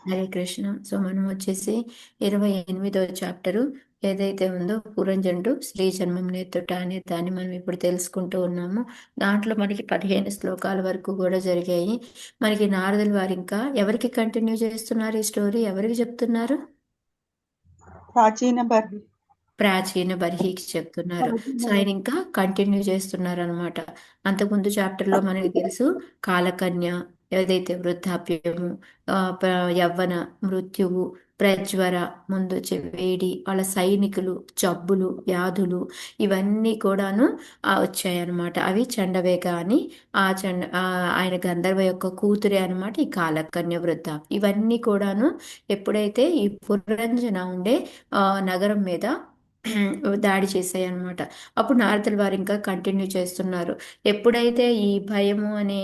Hare Krishna. So మనం వచ్చేసి 28వ chapter ఏదైతే ఉందో పురంజనుడు స్త్రీ జన్మం నెత్తుట అనే దాన్ని మనం ఇప్పుడు తెలుసుకుంటూ ఉన్నాము. దాంట్లో మనకి 15 శ్లోకాల వరకు కూడా జరిగాయి. మనకి నారదుల వారు ఇంకా ఎవరికి కంటిన్యూ చేస్తున్నారు ఈ స్టోరీ, ఎవరికి చెప్తున్నారు? ప్రాచీన బర్హి. ప్రాచీన బర్హికి చెప్తున్నారు. ప్రాచీన సో ఆయన బర్హి. ఇంకా కంటిన్యూ చేస్తున్నారు అనమాట. అంతకుముందు చాప్టర్లో మనకి తెలుసు కాలకన్య, ఏదైతే వృద్ధాప్యము, యవ్వన, మృత్యువు, ప్రజ్వర, ముందు వచ్చే వేడి, వాళ్ళ సైనికులు, జబ్బులు, వ్యాధులు, ఇవన్నీ కూడాను వచ్చాయన్నమాట. అవి చండవేగ అని ఆయన గంధర్వ యొక్క కూతురే అనమాట ఈ కాలకన్య వృద్ధ. ఇవన్నీ కూడాను ఎప్పుడైతే ఈ పురంజన ఉండే నగరం మీద దాడి చేశాయి అనమాట. అప్పుడు నారదుల వారు ఇంకా కంటిన్యూ చేస్తున్నారు. ఎప్పుడైతే ఈ భయము అనే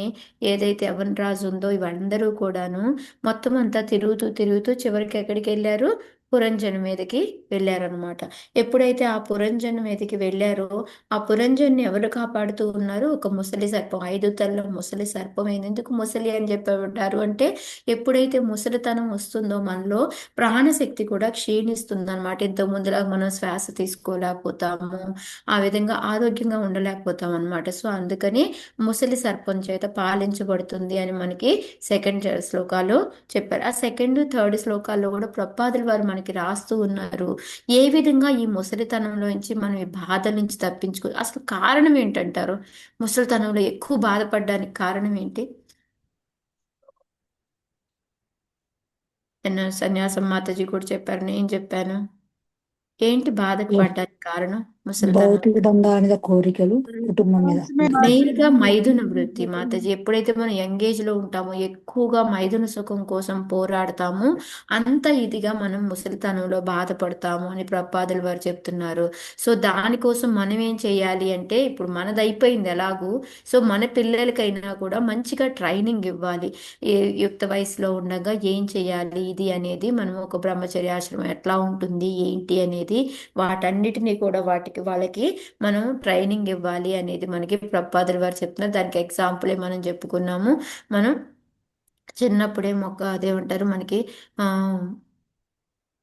ఏదైతే యవన రాజు ఉందో ఇవందరూ కూడాను మొత్తం అంతా తిరుగుతూ తిరుగుతూ చివరికి ఎక్కడికి వెళ్ళారు? పురంజను మీదకి వెళ్ళారనమాట. ఎప్పుడైతే ఆ పురంజను మీదకి వెళ్ళారో ఆ పురంజన్ని ఎవరు కాపాడుతూ ఉన్నారు? ఒక ముసలి సర్పం, 5 తలల ముసలి సర్పం. ఎందుకు ముసలి అని చెప్పబడ్డారు అంటే ఎప్పుడైతే ముసలితనం వస్తుందో మనలో ప్రాణశక్తి కూడా క్షీణిస్తుంది అనమాట. ఇంతకు ముందులా మనం శ్వాస తీసుకోలేకపోతాము, ఆ విధంగా ఆరోగ్యంగా ఉండలేకపోతాం అనమాట. సో అందుకని ముసలి సర్పం చేత పాలించబడుతుంది అని మనకి సెకండ్ శ్లోకాల్లో చెప్పారు. ఆ సెకండ్ థర్డ్ శ్లోకాల్లో కూడా ప్రపాదుల వారు మనకి రాస్తూ ఉన్నారు ఏ విధంగా ఈ ముసలితనంలో నుంచి మనం ఈ బాధ నుంచి తప్పించుకో. అసలు కారణం ఏంటంటారు? ముసలితనంలో ఎక్కువ బాధపడడానికి కారణం ఏంటి? సన్యాసం మాతాజీ కూడా చెప్పారు, నేను చెప్పాను. ఏంటి బాధకు పడ్డానికి కారణం ముసలితనం? భౌతికంగా మీద కోరికలు, కుటుంబం మీద కోసమే మెయిన్ గా మాత్రమే మైథున వృత్తి మాతాజీ. ఎప్పుడైతే మనం యంగ్ ఏజ్ లో ఉంటామో ఎక్కువగా మైథున సుఖం కోసం పోరాడతాము, అంత ఇదిగా మనం ముసలితనంలో బాధపడతాము అని ప్రపాదులు వారు చెప్తున్నారు. సో దానికోసం మనం ఏం చేయాలి అంటే ఇప్పుడు మనది అయిపోయింది ఎలాగూ. సో మన పిల్లలకైనా కూడా మంచిగా ట్రైనింగ్ ఇవ్వాలి. యుక్త వయసులో ఉండగా ఏం చేయాలి ఇది అనేది, మనం ఒక బ్రహ్మచర్యాశ్రమం ఎట్లా ఉంటుంది ఏంటి అనేది, వాటన్నిటినీ కూడా వాళ్ళకి మనం ట్రైనింగ్ ఇవ్వాలి అనేది మనకి ప్రపాదుల వారు చెప్తున్నారు. దానికి ఎగ్జాంపులే మనం చెప్పుకున్నాము. మనం చిన్నప్పుడే మొక్క అదేమంటారు మనకి ఆ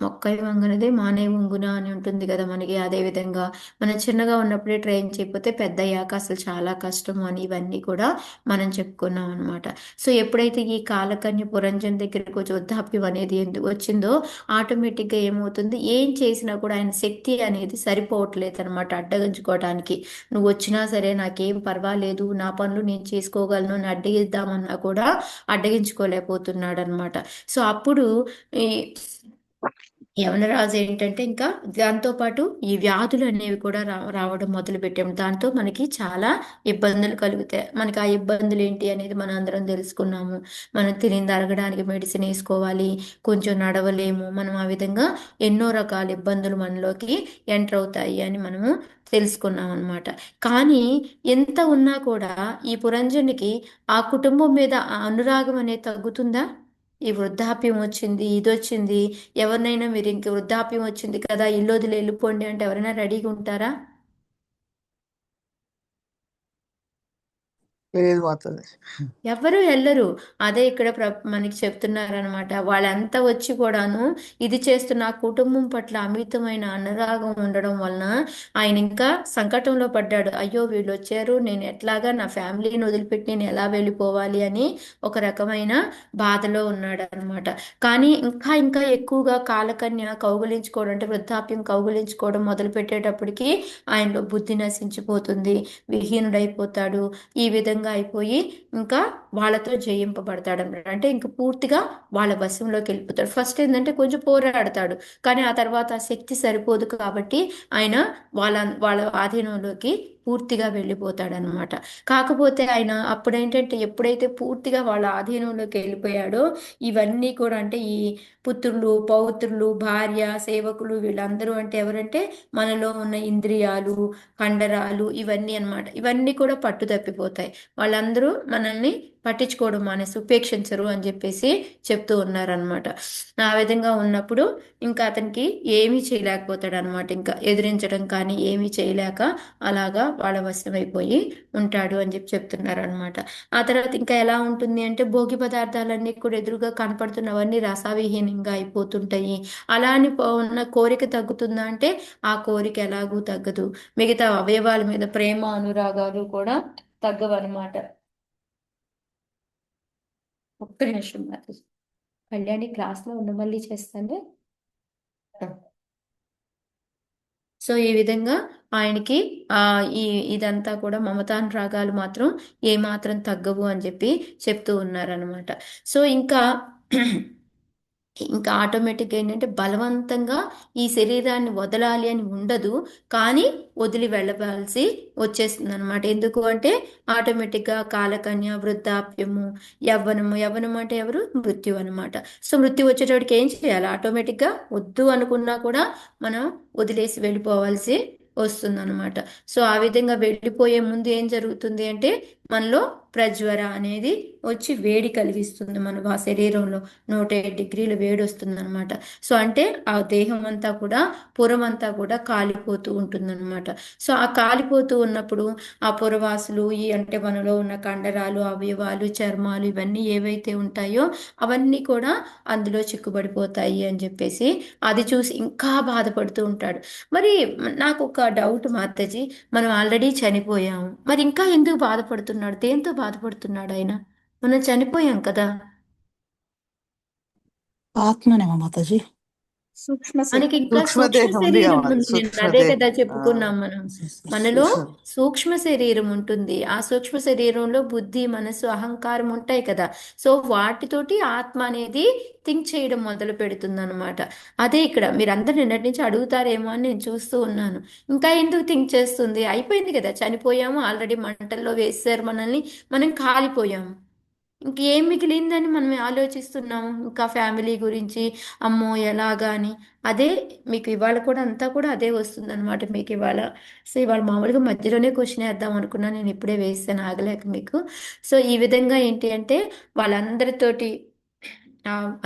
మొక్కై వంగనిదే మానే వంగున అని ఉంటుంది కదా మనకి. అదే విధంగా మనం చిన్నగా ఉన్నప్పుడే ట్రైన్ చేయకపోతే పెద్ద అయ్యాక అసలు చాలా కష్టము అని ఇవన్నీ కూడా మనం చెప్పుకున్నాం అనమాట. సో ఎప్పుడైతే ఈ కాలకన్య పురంజన్ దగ్గరికి వచ్చి వృద్ధాప్యం అనేది ఎందుకు వచ్చిందో ఆటోమేటిక్గా ఏమవుతుంది, ఏం చేసినా కూడా ఆయన శక్తి అనేది సరిపోవట్లేదు అనమాట అడ్డగించుకోవడానికి. నువ్వు వచ్చినా సరే నాకేం పర్వాలేదు, నా పనులు నేను చేసుకోగలను అని అడ్డగిద్దామన్నా కూడా అడ్డగించుకోలేకపోతున్నాడు అనమాట. సో అప్పుడు ఈ యవనరాజు ఏంటంటే ఇంకా దాంతోపాటు ఈ వ్యాధులు అనేవి కూడా రావడం మొదలు పెట్టాము. దాంతో మనకి చాలా ఇబ్బందులు కలుగుతాయి. మనకి ఆ ఇబ్బందులు ఏంటి అనేది మనం అందరం తెలుసుకున్నాము. మనం తినింది అరగడానికి మెడిసిన్ వేసుకోవాలి, కొంచెం నడవలేము మనం, ఆ విధంగా ఎన్నో రకాల ఇబ్బందులు మనలోకి ఎంటర్ అవుతాయి అని మనము తెలుసుకున్నాం అనమాట. కానీ ఎంత ఉన్నా కూడా ఈ పురంజనికి ఆ కుటుంబం మీద ఆ అనురాగం అనేది తగ్గుతుందా? ఈ వృద్ధాప్యం వచ్చింది, ఇది వచ్చింది, ఎవరినైనా మీరు ఇంక వృద్ధాప్యం వచ్చింది కదా ఇల్లు వదిలి వెళ్ళిపోండి అంటే ఎవరైనా రెడీగా ఉంటారా? లేదు మాత్రమే. ఎవ్వరూ వెళ్ళరు. అదే ఇక్కడ మనకి చెప్తున్నారనమాట. వాళ్ళంతా వచ్చి కూడాను ఇది చేస్తున్న ఆ కుటుంబం పట్ల అమితమైన అనురాగం ఉండడం వలన ఆయన ఇంకా సంకటంలో పడ్డాడు. అయ్యో వీళ్ళు వచ్చారు, నేను ఎట్లాగా నా ఫ్యామిలీని వదిలిపెట్టి నేను ఎలా వెళ్ళిపోవాలి అని ఒక రకమైన బాధలో ఉన్నాడు అనమాట. కానీ ఇంకా ఇంకా ఎక్కువగా కాలకన్య కౌగిలించుకోవడం అంటే వృద్ధాప్యం కౌగిలించుకోవడం మొదలు పెట్టేటప్పటికి ఆయనలో బుద్ధి నశించిపోతుంది, విహీనుడైపోతాడు. ఈ విధంగా అయిపోయి ఇంకా వాళ్ళతో జయింపబడతాడు అన్నమాట. అంటే ఇంకా పూర్తిగా వాళ్ళ వశంలోకి వెళ్ళిపోతాడు. ఫస్ట్ ఏంటంటే కొంచెం పోరాడతాడు, కానీ ఆ తర్వాత ఆ శక్తి సరిపోదు కాబట్టి ఆయన వాళ్ళ వాళ్ళ ఆధీనంలోకి పూర్తిగా వెళ్ళిపోతాడు అనమాట. కాకపోతే ఆయన అప్పుడేంటంటే ఎప్పుడైతే పూర్తిగా వాళ్ళ ఆధీనంలోకి వెళ్ళిపోయాడో ఇవన్నీ కూడా అంటే ఈ పుత్రులు, పౌత్రులు, భార్య, సేవకులు, వీళ్ళందరూ అంటే ఎవరంటే మనలో ఉన్న ఇంద్రియాలు, కండరాలు, ఇవన్నీ అన్నమాట. ఇవన్నీ కూడా పట్టు తప్పిపోతాయి. వాళ్ళందరూ మనల్ని పట్టించుకోవడం మానేసి ఉపేక్షించరు అని చెప్పేసి చెప్తూ ఉన్నారనమాట. ఆ విధంగా ఉన్నప్పుడు ఇంకా అతనికి ఏమీ చేయలేకపోతాడు అనమాట. ఇంకా ఎదిరించడం కానీ ఏమీ చేయలేక అలాగా వాళ్ళ వశమైపోయి ఉంటాడు అని చెప్పి చెప్తున్నారు అనమాట. ఆ తర్వాత ఇంకా ఎలా ఉంటుంది అంటే భోగి పదార్థాలన్నీ కూడా ఎదురుగా కనపడుతున్నవన్నీ రసవిహీనంగా అయిపోతుంటాయి. అలా అని ఉన్న కోరిక తగ్గుతుందా అంటే ఆ కోరిక ఎలాగూ తగ్గదు. మిగతా అవయవాల మీద ప్రేమ అనురాగాలు కూడా తగ్గవన్నమాట. ఒక్క నిమిషం మాత్రం. కళ్యాణి క్లాస్ లో ఉన్న మళ్ళీ చేస్తాను. సో ఈ విధంగా ఆయనకి ఆ ఈ ఇదంతా కూడా మమతానురాగాలు మాత్రం ఏమాత్రం తగ్గవు అని చెప్పి చెప్తూ ఉన్నారనమాట. సో ఇంకా ఆటోమేటిక్గా ఏంటంటే బలవంతంగా ఈ శరీరాన్ని వదలాలి అని ఉండదు, కానీ వదిలి వెళ్ళవలసి వచ్చేస్తుంది అనమాట. ఎందుకు అంటే ఆటోమేటిక్గా కాలకన్య, వృద్ధాప్యము, యవ్వనము. యవ్వనం అంటే ఎవరు? మృత్యు అనమాట. సో మృత్యు వచ్చేటప్పటికి ఏం చేయాలి? ఆటోమేటిక్గా వద్దు అనుకున్నా కూడా మనం వదిలేసి వెళ్ళిపోవాల్సి వస్తుంది అనమాట. సో ఆ విధంగా వెళ్ళిపోయే ముందు ఏం జరుగుతుంది అంటే మనలో ప్రజ్వర అనేది వచ్చి వేడి కలిగిస్తుంది మన శరీరంలో. 107 డిగ్రీల వేడి వస్తుంది అనమాట. సో అంటే ఆ దేహం అంతా కూడా, పురం అంతా కూడా కాలిపోతూ ఉంటుందన్నమాట. సో ఆ కాలిపోతూ ఉన్నప్పుడు ఆ పురవాసులు ఈ అంటే మనలో ఉన్న కండరాలు, అవయవాలు, చర్మాలు ఇవన్నీ ఏవైతే ఉంటాయో అవన్నీ కూడా అందులో చిక్కుబడిపోతాయి అని చెప్పేసి అది చూసి ఇంకా బాధపడుతూ ఉంటాడు. మరి నాకు ఒక డౌట్ మాతాజీ, మనం ఆల్రెడీ చనిపోయాము, మరి ఇంకా ఎందుకు బాధపడుతున్నాడు? దేంతో బాధపడుతున్నాడు ఆయన? మనం చనిపోయాం కదా. ఆత్మనేమో మాతాజీ. సూక్ష్మ మనకి శరీరం. ఇంకా సూక్ష్మ సూక్ష్మదేహం ఉంది శరీరం కావాలి, ఉంది. నేను అదే సూక్ష్మదేహం. కదా ఆ, చెప్పుకున్నాం మనం. మనలో సూక్ష్మ సూక్ష్మ శరీరం ఉంటుంది. ఆ సూక్ష్మ శరీరంలో బుద్ధి, మనసు, అహంకారం ఉంటాయి కదా. సో వాటితోటి ఆత్మ అనేది థింక్ చేయడం మొదలు పెడుతుంది అనమాట. అదే ఇక్కడ మీరందరూ నిన్నటి నుంచి అడుగుతారేమో అని నేను చూస్తూ ఉన్నాను. ఇంకా ఎందుకు థింక్ చేస్తుంది? అయిపోయింది కదా, చనిపోయాము, ఆల్రెడీ మంటల్లో వేసారు మనల్ని, మనం కాలిపోయాము. ఇంకేం మిగిలిందని మనం ఆలోచిస్తున్నాము ఇంకా ఫ్యామిలీ గురించి. అమ్మో ఎలాగా అని. అదే మీకు ఇవాళ కూడా అంతా కూడా అదే వస్తుంది అనమాట మీకు ఇవాళ. సో ఇవాళ మామూలుగా మధ్యలోనే క్వశ్చన్ వేద్దాం అనుకున్నా, నేను ఇప్పుడే వేస్తాను ఆగలేక మీకు. సో ఈ విధంగా ఏంటి అంటే వాళ్ళందరితోటి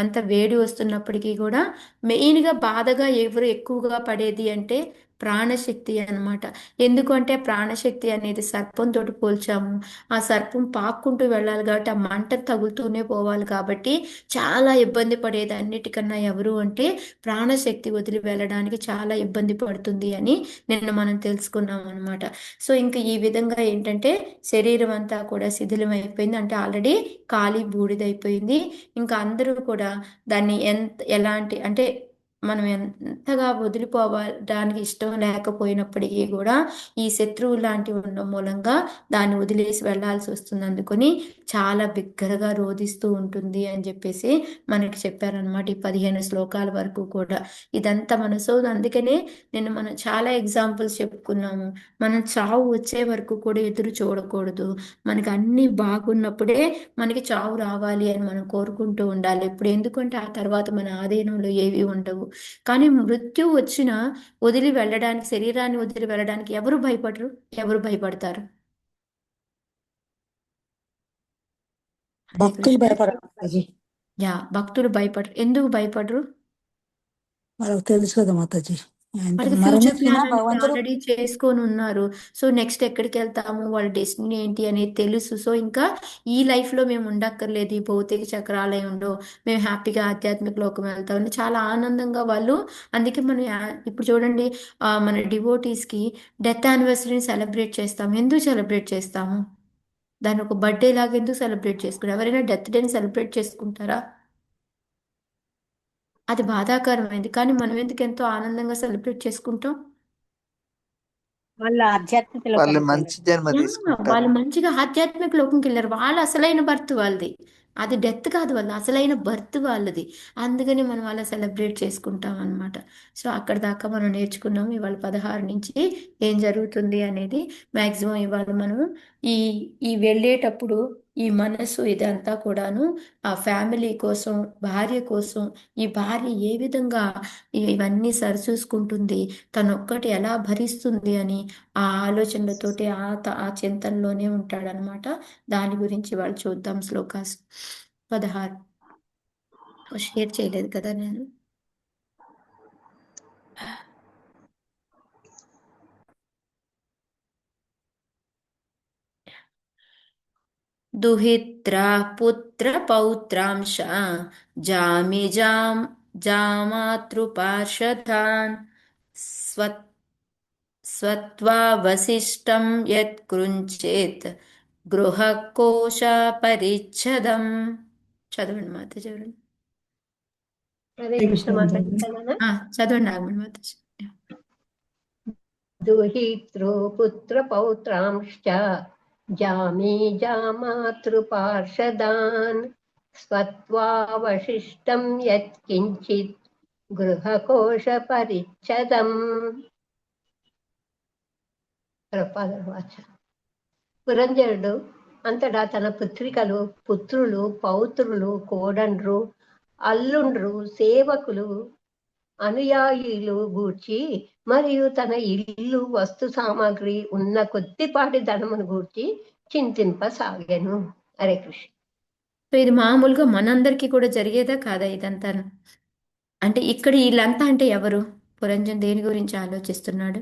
అంత వేడి వస్తున్నప్పటికీ కూడా మెయిన్గా బాధగా ఎవరు ఎక్కువగా పడేది అంటే ప్రాణశక్తి అన్నమాట. ఎందుకు అంటే ప్రాణశక్తి అనేది సర్పంతో పోల్చాము. ఆ సర్పం పాక్కుంటూ వెళ్ళాలి కాబట్టి ఆ మంట తగులుతూనే పోవాలి కాబట్టి చాలా ఇబ్బంది పడేది అన్నిటికన్నా ఎవరు అంటే ప్రాణశక్తి వదిలి వెళ్ళడానికి చాలా ఇబ్బంది పడుతుంది అని నిన్న మనం తెలుసుకున్నాం అనమాట. సో ఇంకా ఈ విధంగా ఏంటంటే శరీరం అంతా కూడా శిథిలం అయిపోయింది, అంటే ఆల్రెడీ ఖాళీ బూడిదైపోయింది. ఇంకా అందరూ కూడా దాన్ని ఎలాంటి అంటే మనం ఎంతగా వదిలిపోవడానికి ఇష్టం లేకపోయినప్పటికీ కూడా ఈ శత్రువు లాంటివి ఉండడం మూలంగా దాన్ని వదిలేసి వెళ్ళాల్సి వస్తుంది. అందుకని చాలా బిగ్గరగా రోధిస్తూ ఉంటుంది అని చెప్పేసి మనకి చెప్పారనమాట ఈ 15 శ్లోకాల వరకు కూడా. ఇదంతా మనసు. అందుకనే నేను మనం చాలా ఎగ్జాంపుల్స్ చెప్పుకున్నాము. మనం చావు వచ్చే వరకు కూడా ఎదురు చూడకూడదు. మనకి అన్ని బాగున్నప్పుడే మనకి చావు రావాలి అని మనం కోరుకుంటూ ఉండాలి ఇప్పుడు. ఎందుకంటే ఆ తర్వాత మన ఆధీనంలో ఏవి ఉండవు. కానీ మృత్యు వచ్చినా వదిలి వెళ్ళడానికి, శరీరాన్ని వదిలి వెళ్ళడానికి ఎవరు భయపడరు? ఎవరు భయపడతారు? హరే భక్తులు కృష్ణ. భయపడరు మాతాజీ. యా, భక్తులు భయపడరు. ఎందుకు భయపడరు? వాళ్ళకి తెలుసు కదా మాతాజీ, ఆయన వాళ్ళకి ఫ్యూచర్ మరణించినా ప్లాన్ అనేది భగవంతుడు. ఆల్రెడీ చేసుకొని ఉన్నారు. సో నెక్స్ట్ ఎక్కడికి వెళ్తాము, వాళ్ళ డెస్టినీ ఏంటి అనేది తెలుసు. సో ఇంకా ఈ లైఫ్ లో మేము ఉండక్కర్లేదు, ఈ భౌతిక చక్రాలయంలో మేము హ్యాపీగా ఆధ్యాత్మిక లోకం వెళ్తామని చాలా ఆనందంగా వాళ్ళు. అందుకే మనం ఇప్పుడు చూడండి, మన డివోటీస్ కి డెత్ యానివర్సరీని సెలబ్రేట్ చేస్తాము. ఎందుకు సెలబ్రేట్ చేస్తాము? దాన్ని ఒక బర్త్డే లాగా ఎందుకు సెలబ్రేట్ చేసుకుంటారు? ఎవరైనా డెత్ డేని సెలబ్రేట్ చేసుకుంటారా? అది బాధాకరమైంది, కానీ మనం ఎందుకు ఎంతో ఆనందంగా సెలబ్రేట్ చేసుకుంటాం? వాళ్ళ ఆధ్యాత్మికలోకి వాళ్ళు వెళ్ళిపోయారు. మంచి జన్మ యా, తీసుకుంటారు. వాళ్ళు మంచిగా ఆధ్యాత్మిక లోకంకి వెళ్ళారు. వాళ్ళ అసలైన బర్త్ వాళ్ళది. అది డెత్ కాదు, వాళ్ళ అసలైన బర్త్ వాళ్ళది. అందుకని మనం అలా సెలబ్రేట్ చేసుకుంటాం అనమాట. సో అక్కడ దాకా మనం నేర్చుకున్నాం. ఇవాళ 16 నుంచి ఏం జరుగుతుంది అనేది. మ్యాక్సిమం ఇవాళ మనం ఈ ఈ వెళ్ళేటప్పుడు ఈ మనసు ఇదంతా కూడాను ఆ ఫ్యామిలీ కోసం, భార్య కోసం, ఈ భార్య ఏ విధంగా ఇవన్నీ సరిచూసుకుంటుంది, తనొక్కటి ఎలా భరిస్తుంది అని ఆ ఆలోచనలతోటి ఆ చింతనలోనే ఉంటాడనమాట. దాని గురించి వాళ్ళు చూద్దాం. శ్లోకాస్ 16 షేర్ చేయలేదు కదా నేను. दुहित्रा पुत्रपौत्रांश जामातृपार्षदान् स्व स्वत्वावशिष्टं यत्कृञ्चेत् గృహకోశపరిచ్ఛదం. చదవండి మాత, చదవండి. హరే కృష్ణ మాతాజీ చదవనా? చదవండి నాగమణి మాతాజీ. दुहितृ पुत्र पौत्रांश्च जामी जामातृपार्षदान् स्वत्वावशिष्टं यत्किञ्चित् गृहकोशपरिच्छदम्. ప్రపాదవాచ. పురంజనుడు అంతటా తన పుత్రికలు, పుత్రులు, పౌత్రులు, కోడండ్రు, అల్లుండ్రు, సేవకులు, అనుయాయులు గూర్చి మరియు తన ఇల్లు వస్తు సామాగ్రి ఉన్న కొద్దిపాటి ధనమును గూర్చి చింతింపసాగాను. హరే కృష్ణ. సో ఇది మామూలుగా మనందరికీ కూడా జరిగేదా కాదా ఇదంతా? అంటే ఇక్కడ వీళ్ళంతా అంటే ఎవరు? పురంజన్ దేని గురించి ఆలోచిస్తున్నాడు?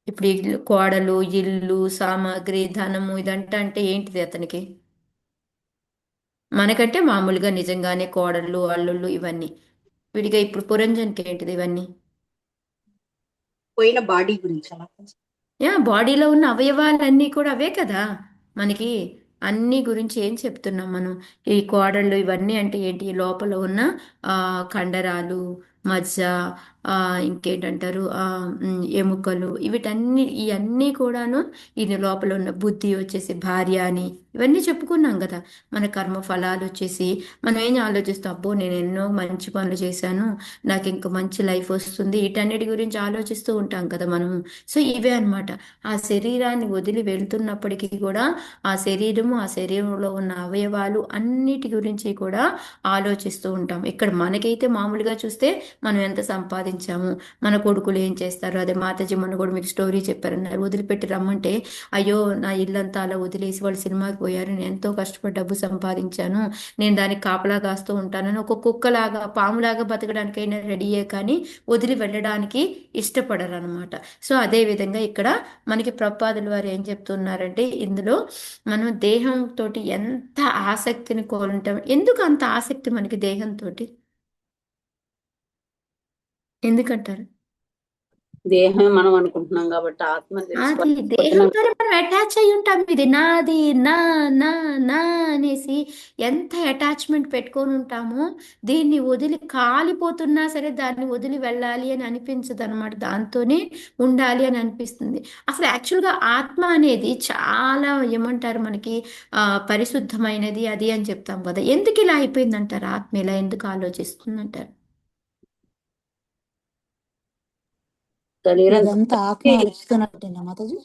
ఇప్పుడు ఇల్లు, కోడలు, ఇల్లు, సామాగ్రి, ధనము, ఇదంతా అంటే ఏంటిది అతనికి? మనకంటే మామూలుగా నిజంగానే కోడళ్ళు, అల్లుళ్ళు ఇవన్నీ. విడిగా ఇప్పుడు పురంజన్కి ఏంటిది ఇవన్నీ? పోయిన బాడీ గురించి బాడీలో ఉన్న అవయవాలన్నీ కూడా అవే కదా మనకి. అన్ని గురించి ఏం చెప్తున్నాం మనం? ఈ కోడళ్ళు ఇవన్నీ అంటే ఏంటి? లోపల ఉన్న కండరాలు, మజ్జ, ఇంకేంటంటారు, ఎముకలు, ఇవన్నీ కూడాను ఇది లోపల ఉన్న బుద్ధి వచ్చేసి భార్య అని ఇవన్నీ చెప్పుకున్నాం కదా. మన కర్మ ఫలాలు వచ్చేసి మనం ఏం ఆలోచిస్తాం? అబ్బో నేను ఎన్నో మంచి పనులు చేశాను, నాకు ఇంకా మంచి లైఫ్ వస్తుంది, వీటన్నిటి గురించి ఆలోచిస్తూ ఉంటాం కదా మనము. సో ఇవే అనమాట. ఆ శరీరాన్ని వదిలి వెళ్తున్నప్పటికీ కూడా ఆ శరీరంలో ఉన్న అవయవాలు అన్నిటి గురించి కూడా ఆలోచిస్తూ ఉంటాం. ఇక్కడ మనకైతే మామూలుగా చూస్తే మనం ఎంత సంపాదించాము, మన కొడుకులు ఏం చేస్తారు, అదే మాతాజీ మొన్న కూడా మీకు స్టోరీ చెప్పారన్నారు, వదిలిపెట్టి రమ్మంటే అయ్యో నా ఇల్లంతా అలా వదిలేసి వాళ్ళు సినిమాకి పోయారు, నేను ఎంతో కష్టపడి డబ్బు సంపాదించాను, నేను దానికి కాపలా కాస్తూ ఉంటానని ఒక కుక్కలాగా పాములాగా బతకడానికైనా రెడీయే కానీ వదిలి వెళ్ళడానికి ఇష్టపడరు అనమాట. సో అదే విధంగా ఇక్కడ మనకి ప్రపాదుల వారు ఏం చెప్తున్నారంటే, ఇందులో మనం దేహంతో ఎంత ఆసక్తిని కోరుంటాం. ఎందుకు అంత ఆసక్తి మనకి దేహంతో? ఎందుకంటారు? దేహం మనం అనుకుంటున్నాం కాబట్టి ఆత్మ అది దేహంతో మనం అటాచ్ అయి ఉంటాం. ఇది నాది, నా నా నా అనేసి ఎంత అటాచ్మెంట్ పెట్టుకొని ఉంటామో, దీన్ని వదిలి కాలిపోతున్నా సరే దాన్ని వదిలి వెళ్ళాలి అని అనిపించదు అనమాట. దాంతోనే ఉండాలి అని అనిపిస్తుంది. అసలు యాక్చువల్గా ఆత్మ అనేది చాలా ఏమంటారు మనకి పరిశుద్ధమైనది అది అని చెప్తాం కదా. ఎందుకు ఇలా అయిపోయిందంటారు? ఆత్మ ఇలా ఎందుకు ఆలోచిస్తుందంటారు? ఇదంతా ఆత్మ ఆలోచిస్తున్నట్టేనా మాతాజీ?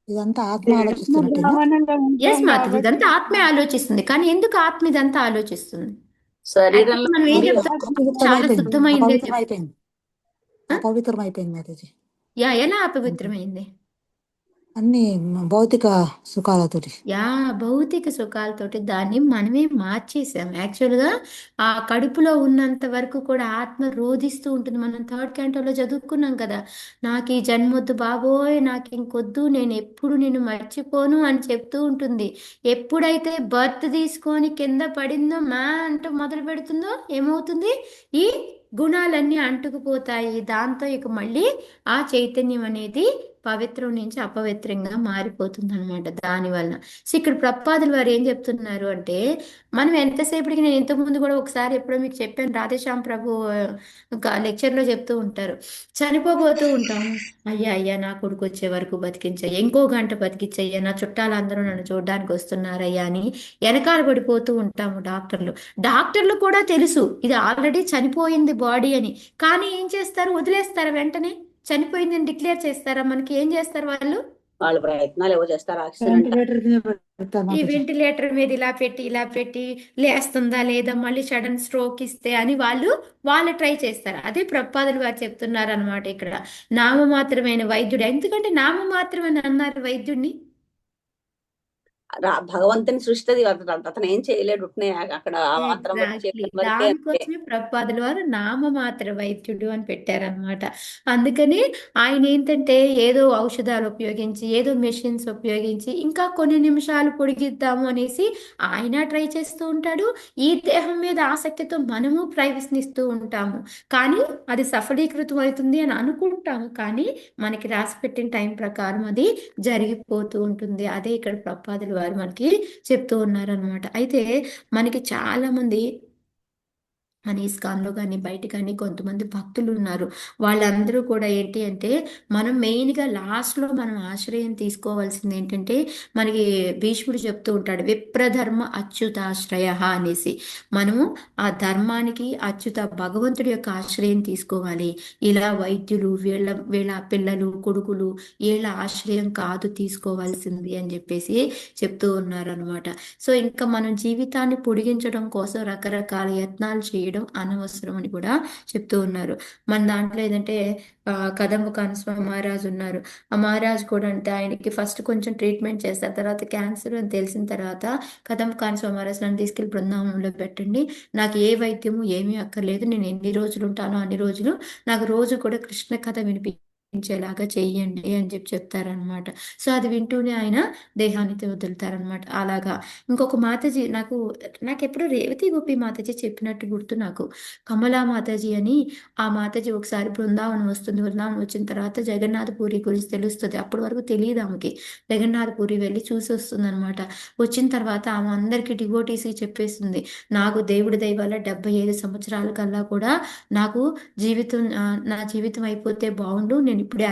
ఇదంతా ఆత్మ ఆలోచిస్తున్నట్టేనా? ఎస్ మాతాజీ, ఇదంతా ఆత్మే ఆలోచిస్తుంది. కానీ ఎందుకు ఆత్మ ఇదంతా ఆలోచిస్తుంది? శరీరంలో మనం ఏం చెప్తాం? చాలా శుద్ధమైంది, అపవిత్రమైపోయింది మాతాజీ. ఎలా అపవిత్రమైంది? అన్ని భౌతిక సుఖాలతోటి. భౌతిక సుఖాలతోటి దాన్ని మనమే మార్చేసాం. యాక్చువల్గా ఆ కడుపులో ఉన్నంత వరకు కూడా ఆత్మ రోధిస్తూ ఉంటుంది. మనం 3rd క్యాంటోలో చదువుకున్నాం కదా, నాకు ఈ జన్మొద్దు బాబోయ్, నాకు ఇంకొద్దు, నేను ఎప్పుడు నేను మర్చిపోను అని చెప్తూ ఉంటుంది. ఎప్పుడైతే బర్త్ తీసుకొని కింద పడిందో అంటూ మొదలు పెడుతుందో ఏమవుతుంది? ఈ గుణాలన్నీ అంటుకుపోతాయి. దాంతో ఇక మళ్ళీ ఆ చైతన్యం అనేది పవిత్రం నుంచి అపవిత్రంగా మారిపోతుంది అనమాట దానివల్ల. సో ఇక్కడ ప్రపాదులు వారు ఏం చెప్తున్నారు అంటే, మనం ఎంతసేపటికి, నేను ఇంతకుముందు కూడా ఒకసారి ఎప్పుడో మీకు చెప్పాను, రాధేశ్యామ్ ప్రభు ఒక లెక్చర్లో చెప్తూ ఉంటారు, చనిపోబోతూ ఉంటాము, అయ్యా అయ్యా నా కొడుకు వచ్చే వరకు బతికించయ్యా, ఇంకో గంట బతికించయ్యా, నా చుట్టాలందరూ నన్ను చూడడానికి వస్తున్నారయ్యా అని వెనకాల పడిపోతూ ఉంటాము. డాక్టర్లు కూడా తెలుసు ఇది ఆల్రెడీ చనిపోయింది బాడీ అని, కానీ ఏం చేస్తారు? వదిలేస్తారు. వెంటనే చనిపోయిందని డిక్లేర్ చేస్తారా? మనకి ఏం చేస్తారు వాళ్ళు? వాళ్ళ ప్రయత్నాలు ఏవో చేస్తారు, ఆక్సిజన్ అంటే వెంటిలేటర్ మీద పెడతారు ఈ మాతాజీ. వెంటిలేటర్ మీద ఇలా పెట్టి లేస్తుందా లేదా, మళ్ళీ సడన్ స్ట్రోక్ ఇస్తే అని వాళ్ళు ట్రై చేస్తారు. అదే ప్రపాదులు వారు చెప్తున్నారు అనమాట ఇక్కడ. నామమాత్రమైన వైద్యుడు, ఎందుకంటే నామమాత్రమని అన్నారు వైద్యుడిని. భగవంతుని సృష్టి అది, అతను ఏం చేయలేడు, ఉట్నే అక్కడ ఆ మాత్రం వరకు ఎగ్జాక్ట్లీ, చేయడం వరకే అంతే. దానికోసమే ప్రపాదుల వారు నామమాత్ర వైద్యుడు అని పెట్టారనమాట. అందుకని ఆయన ఏంటంటే ఏదో ఔషధాలు ఉపయోగించి, ఏదో మెషిన్స్ ఉపయోగించి ఇంకా కొన్ని నిమిషాలు పొడిగిద్దాము అనేసి ఆయన ట్రై చేస్తూ ఉంటాడు. ఈ దేహం మీద ఆసక్తితో మనము ప్రయత్నిస్తూ ఉంటాము, కానీ అది సఫలీకృతం అవుతుంది అని అనుకుంటాము, కానీ మనకి రాసి పెట్టిన టైం ప్రకారం అది జరిగిపోతూ ఉంటుంది. అదే ఇక్కడ ప్రపాదుల వారు మనకి చెప్తూ ఉన్నారనమాట. అయితే మనకి చాలా మంది మన ఇస్కాన్లో కానీ బయట కానీ కొంతమంది భక్తులు ఉన్నారు. వాళ్ళందరూ కూడా ఏంటి అంటే, మనం మెయిన్గా లాస్ట్లో మనం ఆశ్రయం తీసుకోవాల్సింది ఏంటంటే, మనకి భీష్ముడు చెప్తూ ఉంటాడు విప్రధర్మ అచ్యుతాశ్రయ అనేసి. మనము ఆ ధర్మానికి అచ్యుత భగవంతుడి యొక్క ఆశ్రయం తీసుకోవాలి. ఇలా వైద్యులు వీళ్ళ వీళ్ళ పిల్లలు కొడుకులు వీళ్ళ ఆశ్రయం కాదు తీసుకోవాల్సింది అని చెప్పేసి చెప్తూ ఉన్నారనమాట. సో ఇంకా మనం జీవితాన్ని పొడిగించడం కోసం రకరకాల యత్నాలు చేయడం అనవసరం అని కూడా చెప్తూ ఉన్నారు. మన దాంట్లో ఏదంటే కదంబ కానస్వామి మహారాజు ఉన్నారు. ఆ మహారాజు కూడా అంటే ఆయనకి ఫస్ట్ కొంచెం ట్రీట్మెంట్ చేస్తారు, తర్వాత క్యాన్సర్ అని తెలిసిన తర్వాత కదంబ కానస్వామి మహారాజు నన్ను తీసుకెళ్లి బృందావనంలో పెట్టండి, నాకు ఏ వైద్యము ఏమీ అక్కర్లేదు, నేను ఎన్ని రోజులు ఉంటానో అన్ని రోజులు నాకు రోజు కూడా కృష్ణ కథ వినిపించేలాగా చెయ్యండి అని చెప్తారనమాట. సో అది వింటూనే ఆయన దేహాన్ని వదులుతారనమాట. అలాగా ఇంకొక మాతాజీ నాకు ఎప్పుడు రేవతి గోపి మాతాజీ చెప్పినట్టు గుర్తు నాకు. కమలా మాతాజీ అని ఆ మాతాజీ ఒకసారి బృందావనం వస్తుంది. బృందావనం వచ్చిన తర్వాత జగన్నాథ పూరి గురించి తెలుస్తుంది. అప్పటి వరకు తెలియదు ఆమెకి. జగన్నాథ పూరి వెళ్ళి చూసి వస్తుంది అనమాట. వచ్చిన తర్వాత ఆమె అందరికీ డివోటీస్కి చెప్పేస్తుంది, నాకు దేవుడి దయ వల్ల 75 సంవత్సరాల కల్లా కూడా నాకు నా జీవితం అయిపోతే బాగుండు, నేను ఇప్పుడే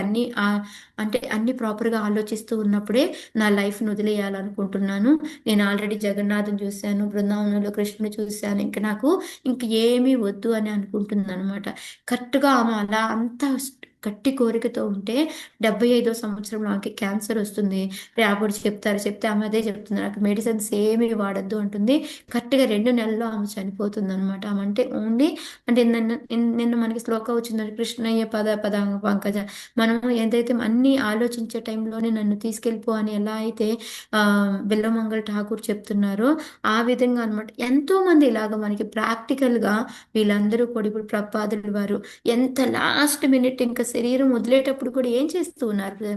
అంటే అన్ని ప్రాపర్గా ఆలోచిస్తూ ఉన్నప్పుడే నా లైఫ్ను వదిలేయాలనుకుంటున్నాను. నేను ఆల్రెడీ జగన్నాథం చూశాను, బృందావనంలో కృష్ణుని చూశాను, ఇంకా నాకు ఇంక ఏమీ వద్దు అని అనుకుంటుంది అనమాట. కరెక్ట్గా ఆమె అలా అంతా గట్టి కోరికతో ఉంటే 75వ సంవత్సరంలో ఆమెకి క్యాన్సర్ వస్తుంది. అప్పుడు చెప్తే ఆమె అదే చెప్తుంది, నాకు మెడిసిన్స్ ఏమీ వాడద్దు అంటుంది. కరెక్ట్గా 2 నెలల్లో ఆమె చనిపోతుంది అనమాట. ఆమె అంటే ఓన్లీ అంటే నిన్న మనకి శ్లోక వచ్చిందంటే కృష్ణయ్య పద పదాంగ పంకజ, మనం ఏదైతే అన్ని ఆలోచించే టైంలోనే నన్ను తీసుకెళ్ళిపో అని ఎలా అయితే బిల్లమంగళ ఠాకూర్ చెప్తున్నారో ఆ విధంగా అనమాట. ఎంతో మంది ఇలాగ మనకి ప్రాక్టికల్గా వీళ్ళందరూ కూడా ఇప్పుడు ప్రపాదులు వారు ఎంత లాస్ట్ మినిట్ ఇంకా శరీరం వదిలేటప్పుడు కూడా ఏం చేస్తూ ఉన్నారు